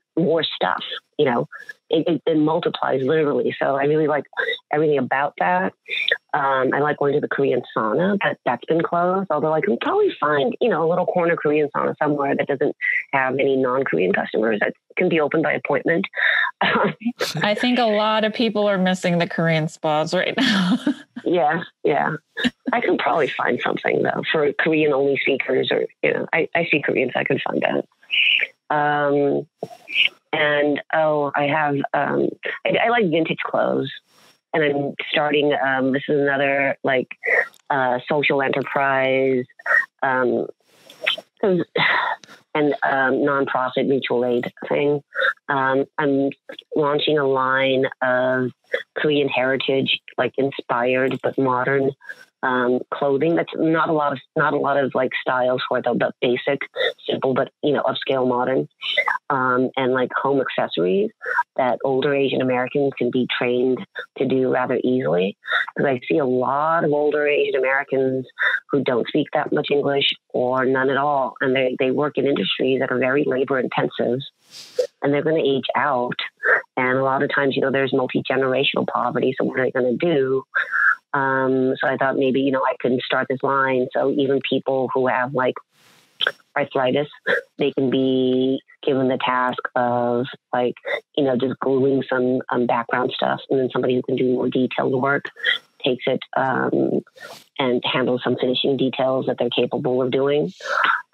stuff, you know. It multiplies literally. So I really like everything about that. I like going to the Korean sauna, but that's been closed. Although I can probably find, you know, a little corner Korean sauna somewhere that doesn't have any non-Korean customers that can be open by appointment. I think a lot of people are missing the Korean spas right now. Yeah. I can probably find something though for Korean only speakers, or, you know, I see Koreans. I can find that. And I have, I like vintage clothes, and I'm starting, this is another like, social enterprise, and nonprofit mutual aid thing. I'm launching a line of Korean heritage, like inspired, but modern, clothing. That's not a lot of like styles for it, but basic, simple, but, you know, upscale, modern, and like home accessories that older Asian Americans can be trained to do rather easily. Because I see a lot of older Asian Americans who don't speak that much English or none at all. And they work in industries that are very labor intensive, and they're going to age out. And a lot of times, you know, there's multi-generational poverty. So what are they going to do? So I thought maybe, you know, I could start this line. So even people who have like arthritis, they can be given the task of like, you know, just gluing some background stuff. And then somebody who can do more detailed work takes it and handles some finishing details that they're capable of doing.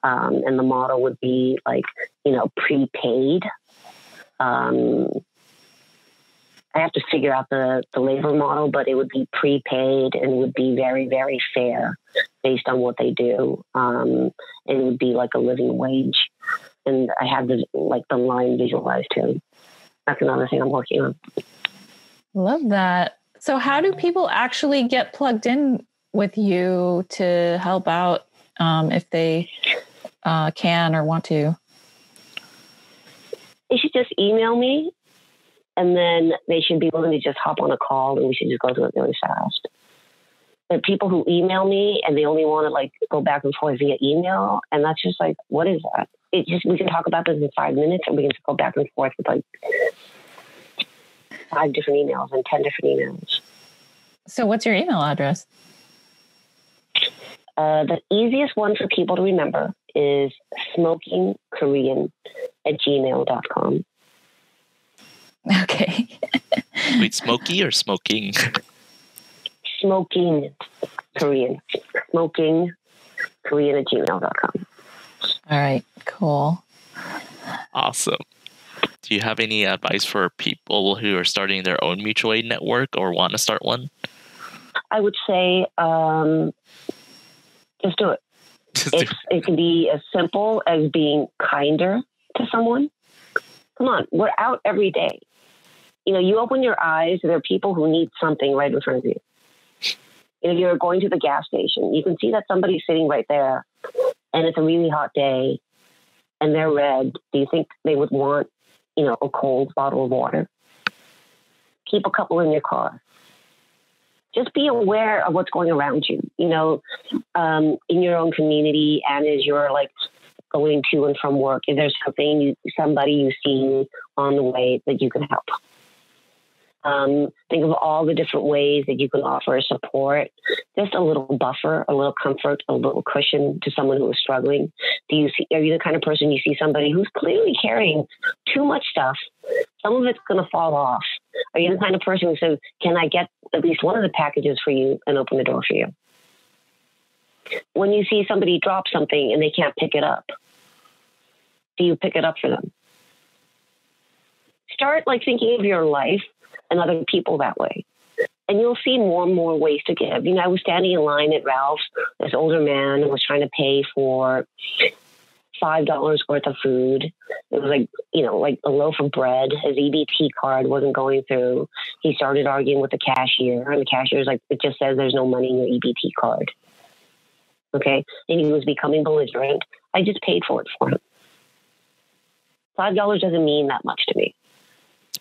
And the model would be like, you know, prepaid. I have to figure out the labor model, but it would be prepaid and would be very, very fair based on what they do. And it would be like a living wage. And I have the line visualized too. That's another thing I'm working on. Love that. So how do people actually get plugged in with you to help out if they can or want to? They should just email me. And then they should be willing to just hop on a call, and we should just go through it really fast. But people who email me and they only want to like go back and forth via email, and that's just like, what is that? We can talk about this in 5 minutes, and we can just go back and forth with like 5 different emails and 10 different emails. So what's your email address? The easiest one for people to remember is smokingkorean@gmail.com. Okay. Wait, smoky or smoking? Smoking Korean. smokingkorean@gmail.com. All right, cool. Awesome. Do you have any advice for people who are starting their own mutual aid network or want to start one? I would say just do it. It can be as simple as being kinder to someone. Come on, we're out every day. You know, you open your eyes, there are people who need something right in front of you. If you're going to the gas station, you can see that somebody's sitting right there and it's a really hot day and they're red. Do you think they would want, you know, a cold bottle of water? Keep a couple in your car. Just be aware of what's going around you, you know, in your own community and as you're like going to and from work. If there's somebody you see on the way that you can help. Think of all the different ways that you can offer support, just a little buffer, a little comfort, a little cushion to someone who is struggling. Are you the kind of person you see somebody who's clearly carrying too much stuff? Some of it's going to fall off. Are you the kind of person who says, can I get at least one of the packages for you and open the door for you? When you see somebody drop something and they can't pick it up, do you pick it up for them? Start like thinking of your life and other people that way. And you'll see more and more ways to give. You know, I was standing in line at Ralph's, this older man was trying to pay for $5 worth of food. It was like, you know, like a loaf of bread. His EBT card wasn't going through. He started arguing with the cashier, and the cashier's like, it just says there's no money in your EBT card. Okay. And he was becoming belligerent. I just paid for it for him. $5 doesn't mean that much to me.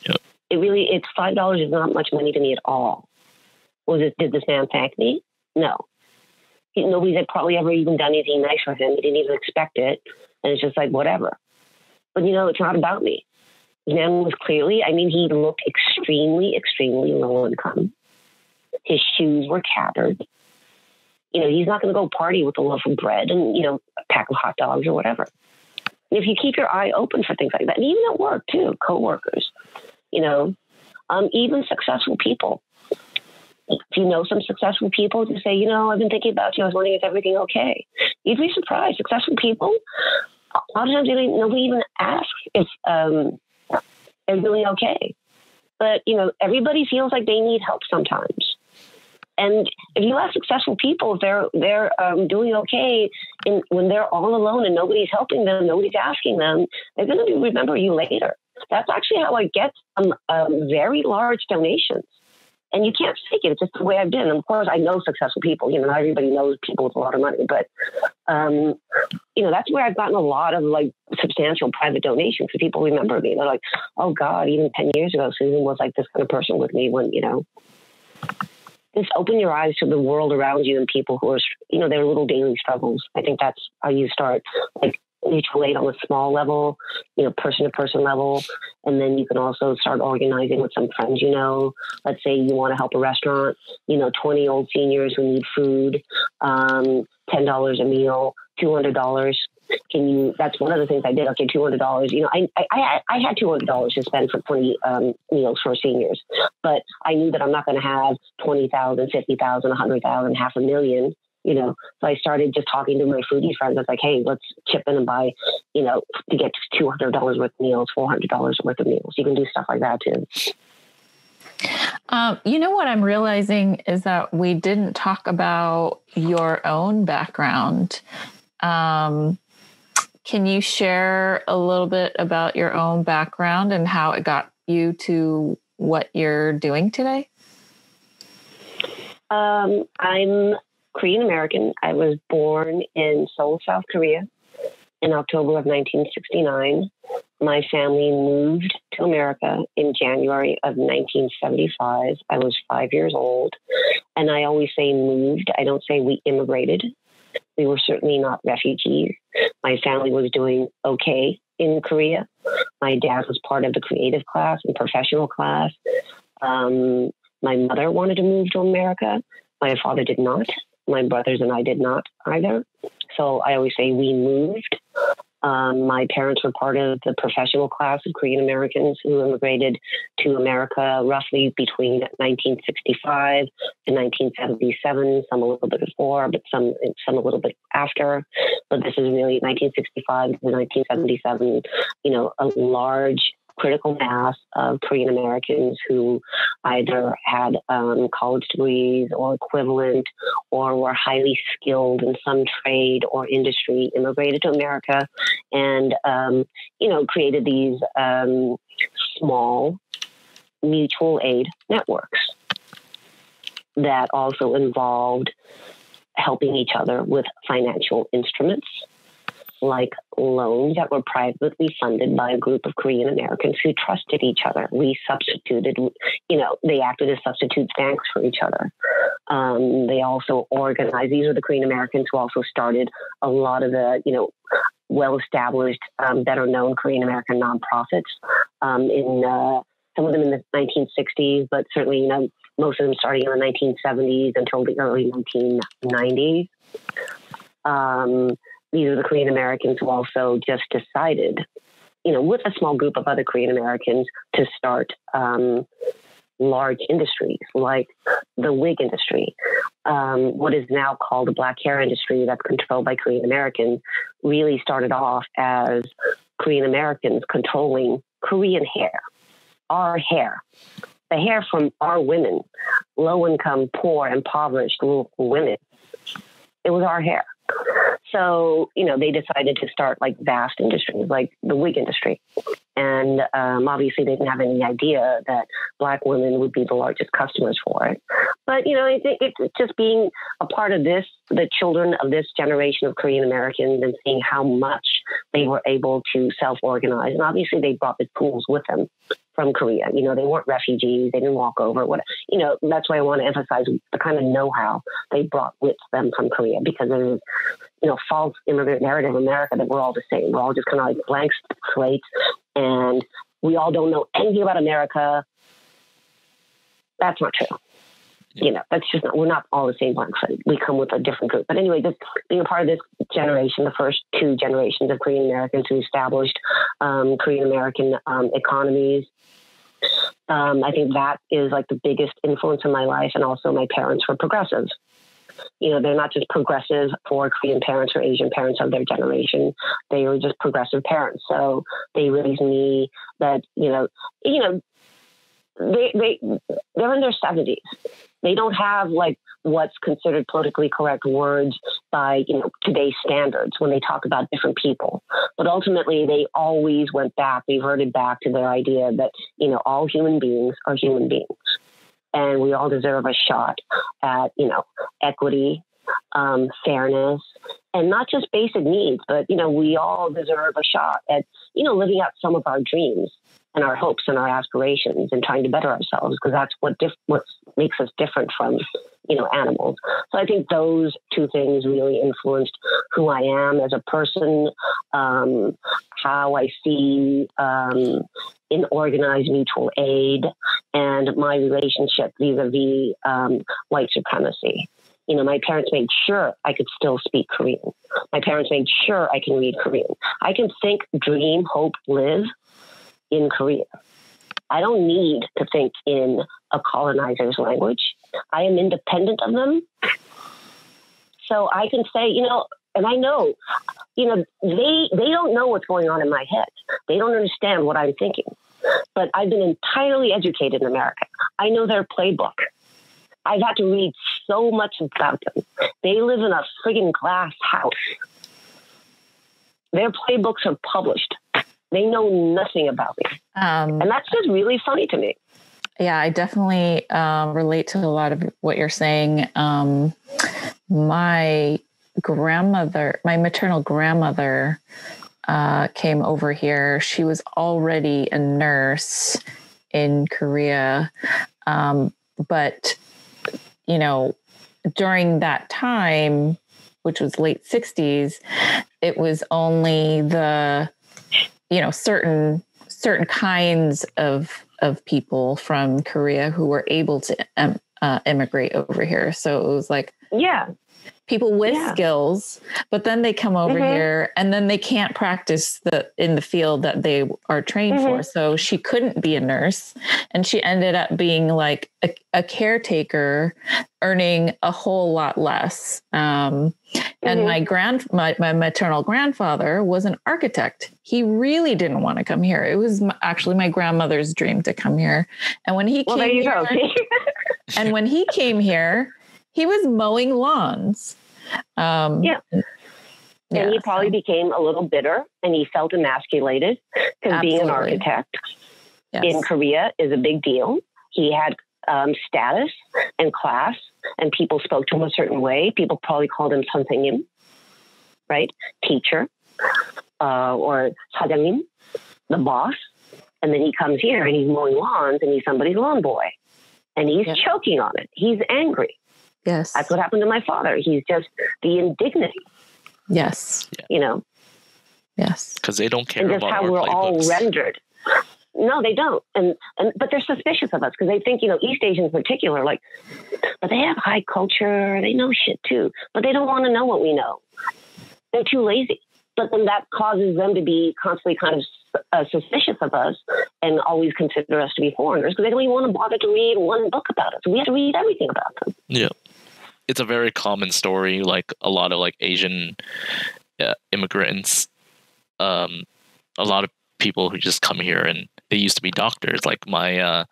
Yep. It's $5 is not much money to me at all. Did this man thank me? No. Nobody's probably ever even done anything nice for him. He didn't even expect it. And it's just like, whatever. But, you know, it's not about me. The man was clearly, I mean, he looked extremely, extremely low income. His shoes were tattered. You know, he's not going to go party with a loaf of bread and, you know, a pack of hot dogs or whatever. And if you keep your eye open for things like that, and even at work too, coworkers, you know, even successful people. If you know some successful people, to say, you know, I've been thinking about you. I was wondering, is everything okay? You'd be surprised. Successful people, a lot of times nobody even asks if they're doing okay. But, you know, everybody feels like they need help sometimes. And if you ask successful people if they're doing okay when they're all alone and nobody's helping them, nobody's asking them, they're going to remember you later. That's actually how I get very large donations. And you can't fake it. It's just the way I've been. And of course, I know successful people. You know, not everybody knows people with a lot of money. But, you know, that's where I've gotten a lot of, like, substantial private donations. Because people remember me. They're like, oh, God, even 10 years ago, Susan was like this kind of person with me when, you know. Just open your eyes to the world around you and people who are, you know, their little daily struggles. I think that's how you start. Like, mutual aid on a small level, you know, person-to-person level. And then you can also start organizing with some friends, you know. Let's say you want to help a restaurant, you know, 20 old seniors who need food, $10 a meal, $200. That's one of the things I did. Okay, $200. You know, I had $200 to spend for 20 meals for seniors, but I knew that I'm not going to have 20,000, 50,000, 100,000, $500,000. You know, so I started just talking to my foodie friends. I was like, hey, let's chip in and buy, you know, to get $200 worth of meals, $400 worth of meals. You can do stuff like that too. You know what I'm realizing is that we didn't talk about your own background. Can you share a little bit about your own background and how it got you to what you're doing today? I'm Korean American. I was born in Seoul, South Korea in October of 1969. My family moved to America in January of 1975. I was 5 years old. And I always say moved. I don't say we immigrated. We were certainly not refugees. My family was doing okay in Korea. My dad was part of the creative class and professional class. My mother wanted to move to America. My father did not. My brothers and I did not either. So I always say we moved. My parents were part of the professional class of Korean Americans who immigrated to America roughly between 1965 and 1977, some a little bit before, but some a little bit after. But this is really 1965 to 1977, a large critical mass of Korean Americans who either had college degrees or equivalent or were highly skilled in some trade or industry, immigrated to America and, created these small mutual aid networks that also involved helping each other with financial instruments, like loans that were privately funded by a group of Korean Americans who trusted each other. We substituted, they acted as substitute banks for each other. They also organized, these were the Korean Americans who also started a lot of the, well-established, better-known Korean American nonprofits some of them in the 1960s, but certainly, most of them starting in the 1970s until the early 1990s. These are the Korean Americans who also just decided, with a small group of other Korean Americans to start large industries like the wig industry. What is now called the black hair industry that's controlled by Korean Americans really started off as Korean Americans controlling Korean hair, our hair, the hair from our women, low-income, poor, impoverished women. It was our hair. So, they decided to start like vast industries, like the wig industry. And obviously they didn't have any idea that Black women would be the largest customers for it. But, I think it's just being a part of this, the children of this generation of Korean Americans and seeing how much they were able to self-organize. And obviously they brought the tools with them from Korea. They weren't refugees. They didn't walk over. That's why I want to emphasize the kind of know-how they brought with them from Korea, because there is, false immigrant narrative in America that we're all the same. We're all just kind of like blank slates and we all don't know anything about America. That's not true. That's just not, we're not all the same blank slate. We come with a different group. But anyway, just being a part of this generation, the first two generations of Korean Americans who established Korean American economies, I think that is like the biggest influence in my life. And also my parents were progressives. They're not just progressive for Korean parents or Asian parents of their generation. They were just progressive parents. So they raised me that, they're in their 70s. They don't have like what's considered politically correct words by, today's standards when they talk about different people. But ultimately, they always reverted back to their idea that, all human beings are human beings. And we all deserve a shot at, equity, fairness, and not just basic needs, but, we all deserve a shot at, living out some of our dreams and our hopes and our aspirations and trying to better ourselves, because that's what makes us different from, animals. So I think those two things really influenced who I am as a person, how I see in organized mutual aid, and my relationship vis-a-vis white supremacy. My parents made sure I could still speak Korean. My parents made sure I can read Korean. I can think, dream, hope, live in Korea. I don't need to think in a colonizer's language. I am independent of them. So I can say, and I know, they don't know what's going on in my head. They don't understand what I'm thinking. But I've been entirely educated in America. I know their playbook. I've had to read so much about them. They live in a friggin' glass house. Their playbooks are published. They know nothing about me. And that's just really funny to me. Yeah, I definitely relate to a lot of what you're saying. My maternal grandmother came over here. She was already a nurse in Korea. But, during that time, which was late 60s, it was only the certain kinds of people from Korea who were able to immigrate over here. So it was like, people with skills, but then they come over here and then they can't practice in the field that they are trained for. So she couldn't be a nurse, and she ended up being like a caretaker, earning a whole lot less. And my maternal grandfather was an architect. He really didn't want to come here. It was actually my grandmother's dream to come here. And when he came here, he was mowing lawns. And he probably became a little bitter, and he felt emasculated because being an architect in Korea is a big deal. He had status and class, and people spoke to him a certain way. People probably called him 선생님, right? Teacher, or 사장님, the boss. And then he comes here and he's mowing lawns, and he's somebody's lawn boy, and he's choking on it. He's angry. Yes. That's what happened to my father. He's just the indignity. Yes. Yes. Because they don't care and about just how our we're playbooks. all rendered. No, they don't. But they're suspicious of us because they think, East Asians in particular, like, but they have high culture. They know shit too, but they don't want to know what we know. They're too lazy. But then that causes them to be constantly kind of suspicious of us and always consider us to be foreigners because they don't even want to bother to read one book about us. So we have to read everything about them. Yeah. It's a very common story, like a lot of like Asian immigrants, a lot of people who just come here and they used to be doctors. Like my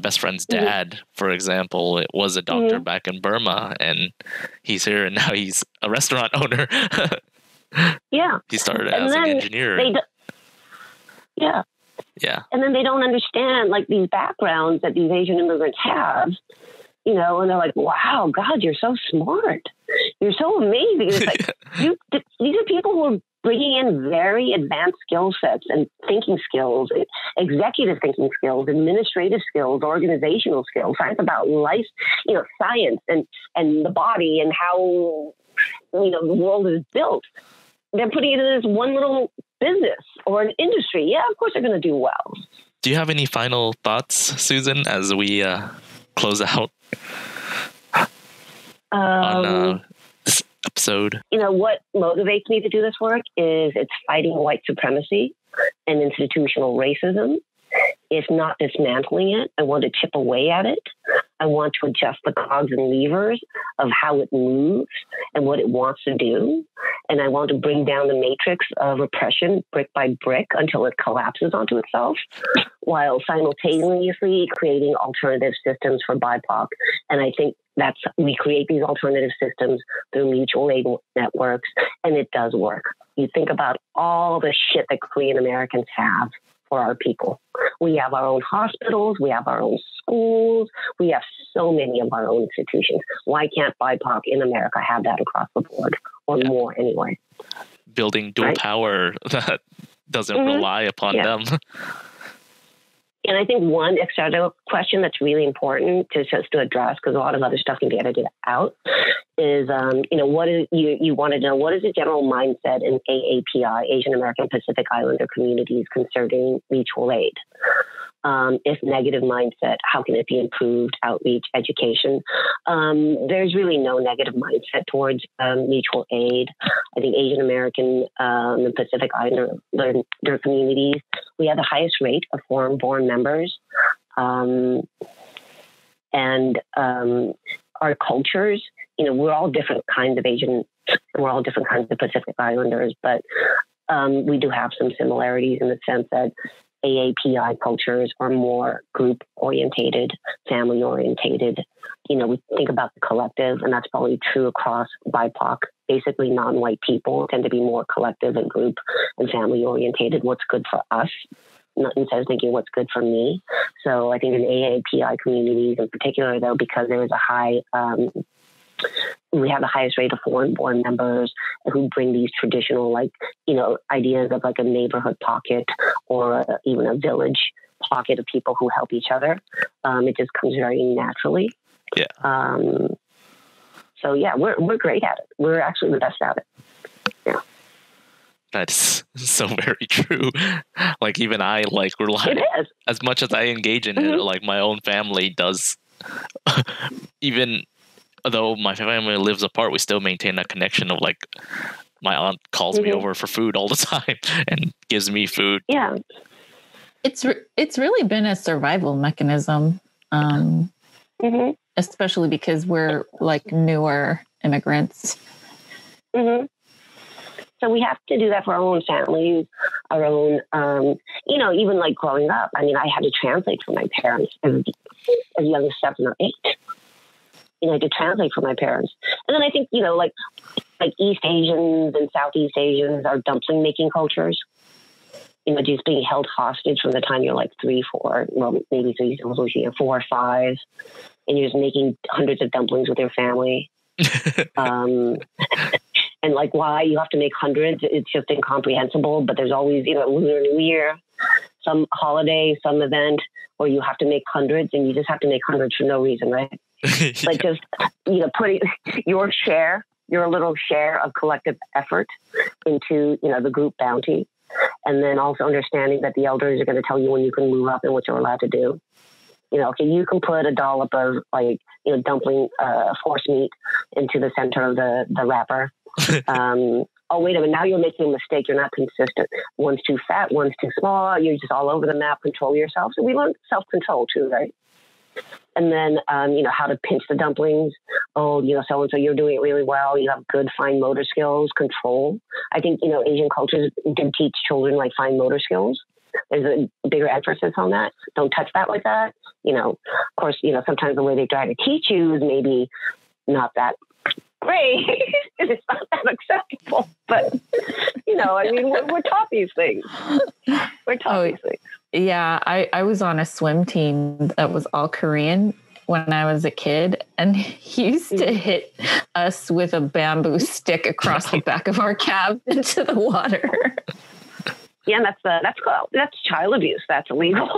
best friend's dad, for example, it was a doctor back in Burma, and he's here and now he's a restaurant owner. He started as an engineer. And then they don't understand like these backgrounds that these Asian immigrants have, and they're like, wow, God, you're so smart. You're so amazing. It's like, these are people who are bringing in very advanced skill sets and thinking skills, executive thinking skills, administrative skills, organizational skills, science about life, science and the body and how, the world is built. They're putting it in this one little business or an industry. Yeah, of course they're going to do well. Do you have any final thoughts, Susan, as we close out on this episode? What motivates me to do this work is it's fighting white supremacy and institutional racism. It's not dismantling it. I want to chip away at it. I want to adjust the cogs and levers of how it moves and what it wants to do. And I want to bring down the matrix of oppression brick by brick until it collapses onto itself, while simultaneously creating alternative systems for BIPOC. And I think we create these alternative systems through mutual aid networks, and it does work. You think about all the shit that Korean Americans have for our people. We have our own hospitals, we have our own schools, we have so many of our own institutions. Why can't BIPOC in America have that across the board, or more anyway? Building dual power that doesn't rely upon them. And I think one external question that's really important to address, because a lot of other stuff can be edited out, is, what is you want to know, what is the general mindset in AAPI, Asian American Pacific Islander communities, concerning mutual aid? If negative mindset, how can it be improved? Outreach, education. There's really no negative mindset towards mutual aid. I think Asian American and Pacific Islander their communities, we have the highest rate of foreign-born members. And our cultures, we're all different kinds of Asian, we're all different kinds of Pacific Islanders, but we do have some similarities in the sense that AAPI cultures are more group-orientated, family-orientated. We think about the collective, and that's probably true across BIPOC. Basically, non-white people tend to be more collective and group and family-orientated. What's good for us, not instead of thinking what's good for me. So I think in AAPI communities in particular, though, because there is a high we have the highest rate of foreign-born members who bring these traditional, ideas of like a neighborhood pocket or even a village pocket of people who help each other. It just comes very naturally. So yeah, we're great at it. We're actually the best at it. Yeah. That's so very true. Like even I rely, It is. as much as I engage in it, like my own family does. Even though my family lives apart, we still maintain that connection of like my aunt calls me over for food all the time and gives me food. Yeah. It's really been a survival mechanism, especially because we're like newer immigrants. So we have to do that for our own families, our own, even like growing up. I mean, I had to translate for my parents as young as 7 or 8. I had to translate for my parents. And then I think, like East Asians and Southeast Asians are dumpling making cultures. Just being held hostage from the time you're like 3, 4, well, maybe 3, 4 or 5, and you're just making hundreds of dumplings with your family. And like why you have to make hundreds, it's just incomprehensible. But there's always, Lunar New Year, some holiday, some event where you have to make hundreds, and you just have to make hundreds for no reason, right? But just, putting your little share of collective effort into, the group bounty. And then also understanding that the elders are going to tell you when you can move up and what you're allowed to do. Okay, you can put a dollop of dumpling force meat into the center of the wrapper. Oh, wait a minute. Now you're making a mistake. You're not consistent. One's too fat. One's too small. You're just all over the map. Control yourself. So we learn self-control too, right? And then, how to pinch the dumplings. Oh, so-and-so, you're doing it really well. You have good fine motor skills, control. I think, Asian cultures do teach children like fine motor skills. There's a bigger emphasis on that. Don't touch that like that. Of course, sometimes the way they try to teach you is maybe not that great. It's not that acceptable. But, we're taught these things. We're taught these things. Yeah, I was on a swim team that was all Korean when I was a kid, and he used to hit us with a bamboo stick across the back of our cab into the water. Yeah, that's child abuse. That's illegal.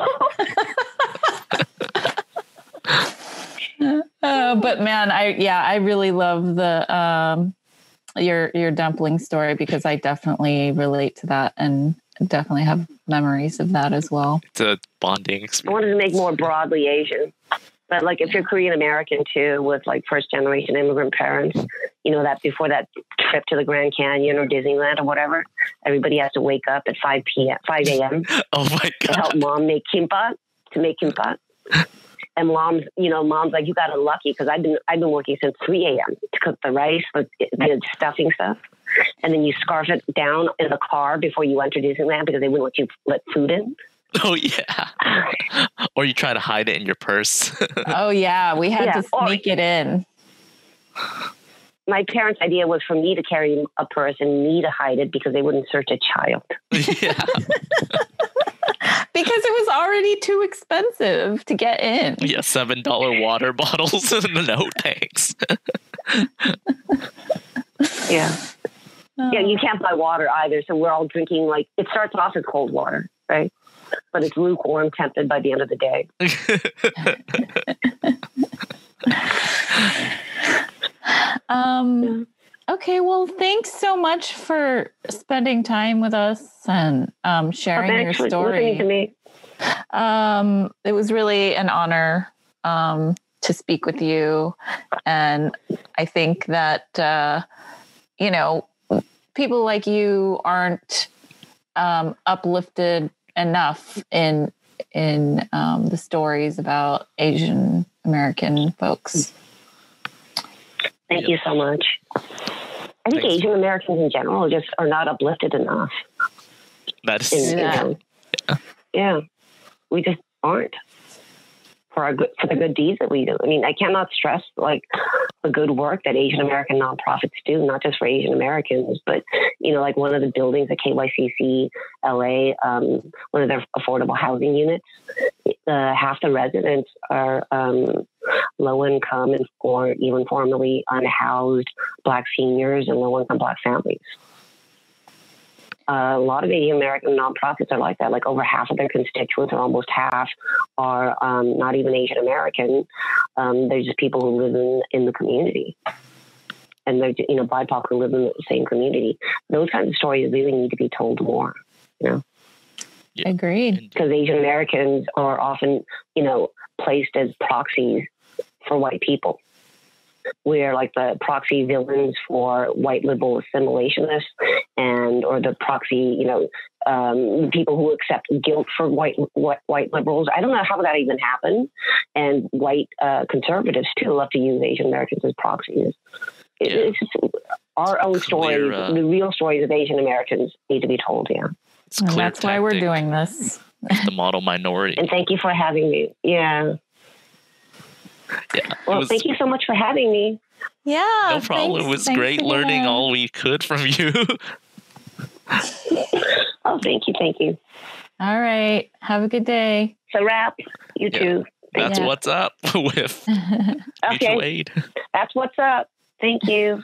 But man, I really love the your dumpling story, because I definitely relate to that and definitely have memories of that as well. It's a bonding experience. I wanted to make more broadly Asian, but like if you're Korean American too, with like first generation immigrant parents, that before that trip to the Grand Canyon or Disneyland or whatever, everybody has to wake up at 5 a.m. Oh my God. To help mom make kimbap. And mom's like, you got unlucky, because I've been working since 3 a.m. to cook the rice, the stuffing stuff. And then you scarf it down in the car before you enter Disneyland because they wouldn't let you let food in. Oh, yeah. Or you try to hide it in your purse. Oh, yeah. We had to sneak it in. My parents' idea was for me to carry a purse and me to hide it because they wouldn't search a child. Yeah. Because it was already too expensive to get in. Yeah, $7 water bottles. No, thanks. Yeah. Yeah, you can't buy water either. So we're all drinking, like, it starts off as cold water, right? But it's lukewarm tempted by the end of the day. Okay, well, thanks so much for spending time with us and sharing your story. To me. It was really an honor to speak with you. And I think that, people like you aren't uplifted enough in the stories about Asian American folks. Thank you so much. I think Asian Americans in general just are not uplifted enough. That's yeah. We just aren't for the good deeds that we do. I mean, I cannot stress like the good work that Asian American nonprofits do, not just for Asian Americans, but like one of the buildings at KYCCLA, one of their affordable housing units, half the residents are low income or even formerly unhoused Black seniors and low income Black families. A lot of Asian American nonprofits are like that. Like over half of their constituents, or almost half, are not even Asian American. They're just people who live in the community. and they're, BIPOC who live in the same community. Those kinds of stories really need to be told more, Yeah. Agreed. Because Asian Americans are often, placed as proxies for white people. We're like the proxy villains for white liberal assimilationists or the proxy, people who accept guilt for white liberals. I don't know how that even happened. And white conservatives too love to use Asian Americans as proxies. It's just our own stories, the real stories of Asian Americans need to be told. Yeah. And that's why we're doing this. The model minority. And thank you for having me. Yeah. Yeah. Well, thank you so much for having me. Yeah. No problem. It was great learning all we could from you. Oh, thank you. Thank you. All right. Have a good day. So wrap. You too. That's what's up with mutual aid. That's what's up. Thank you.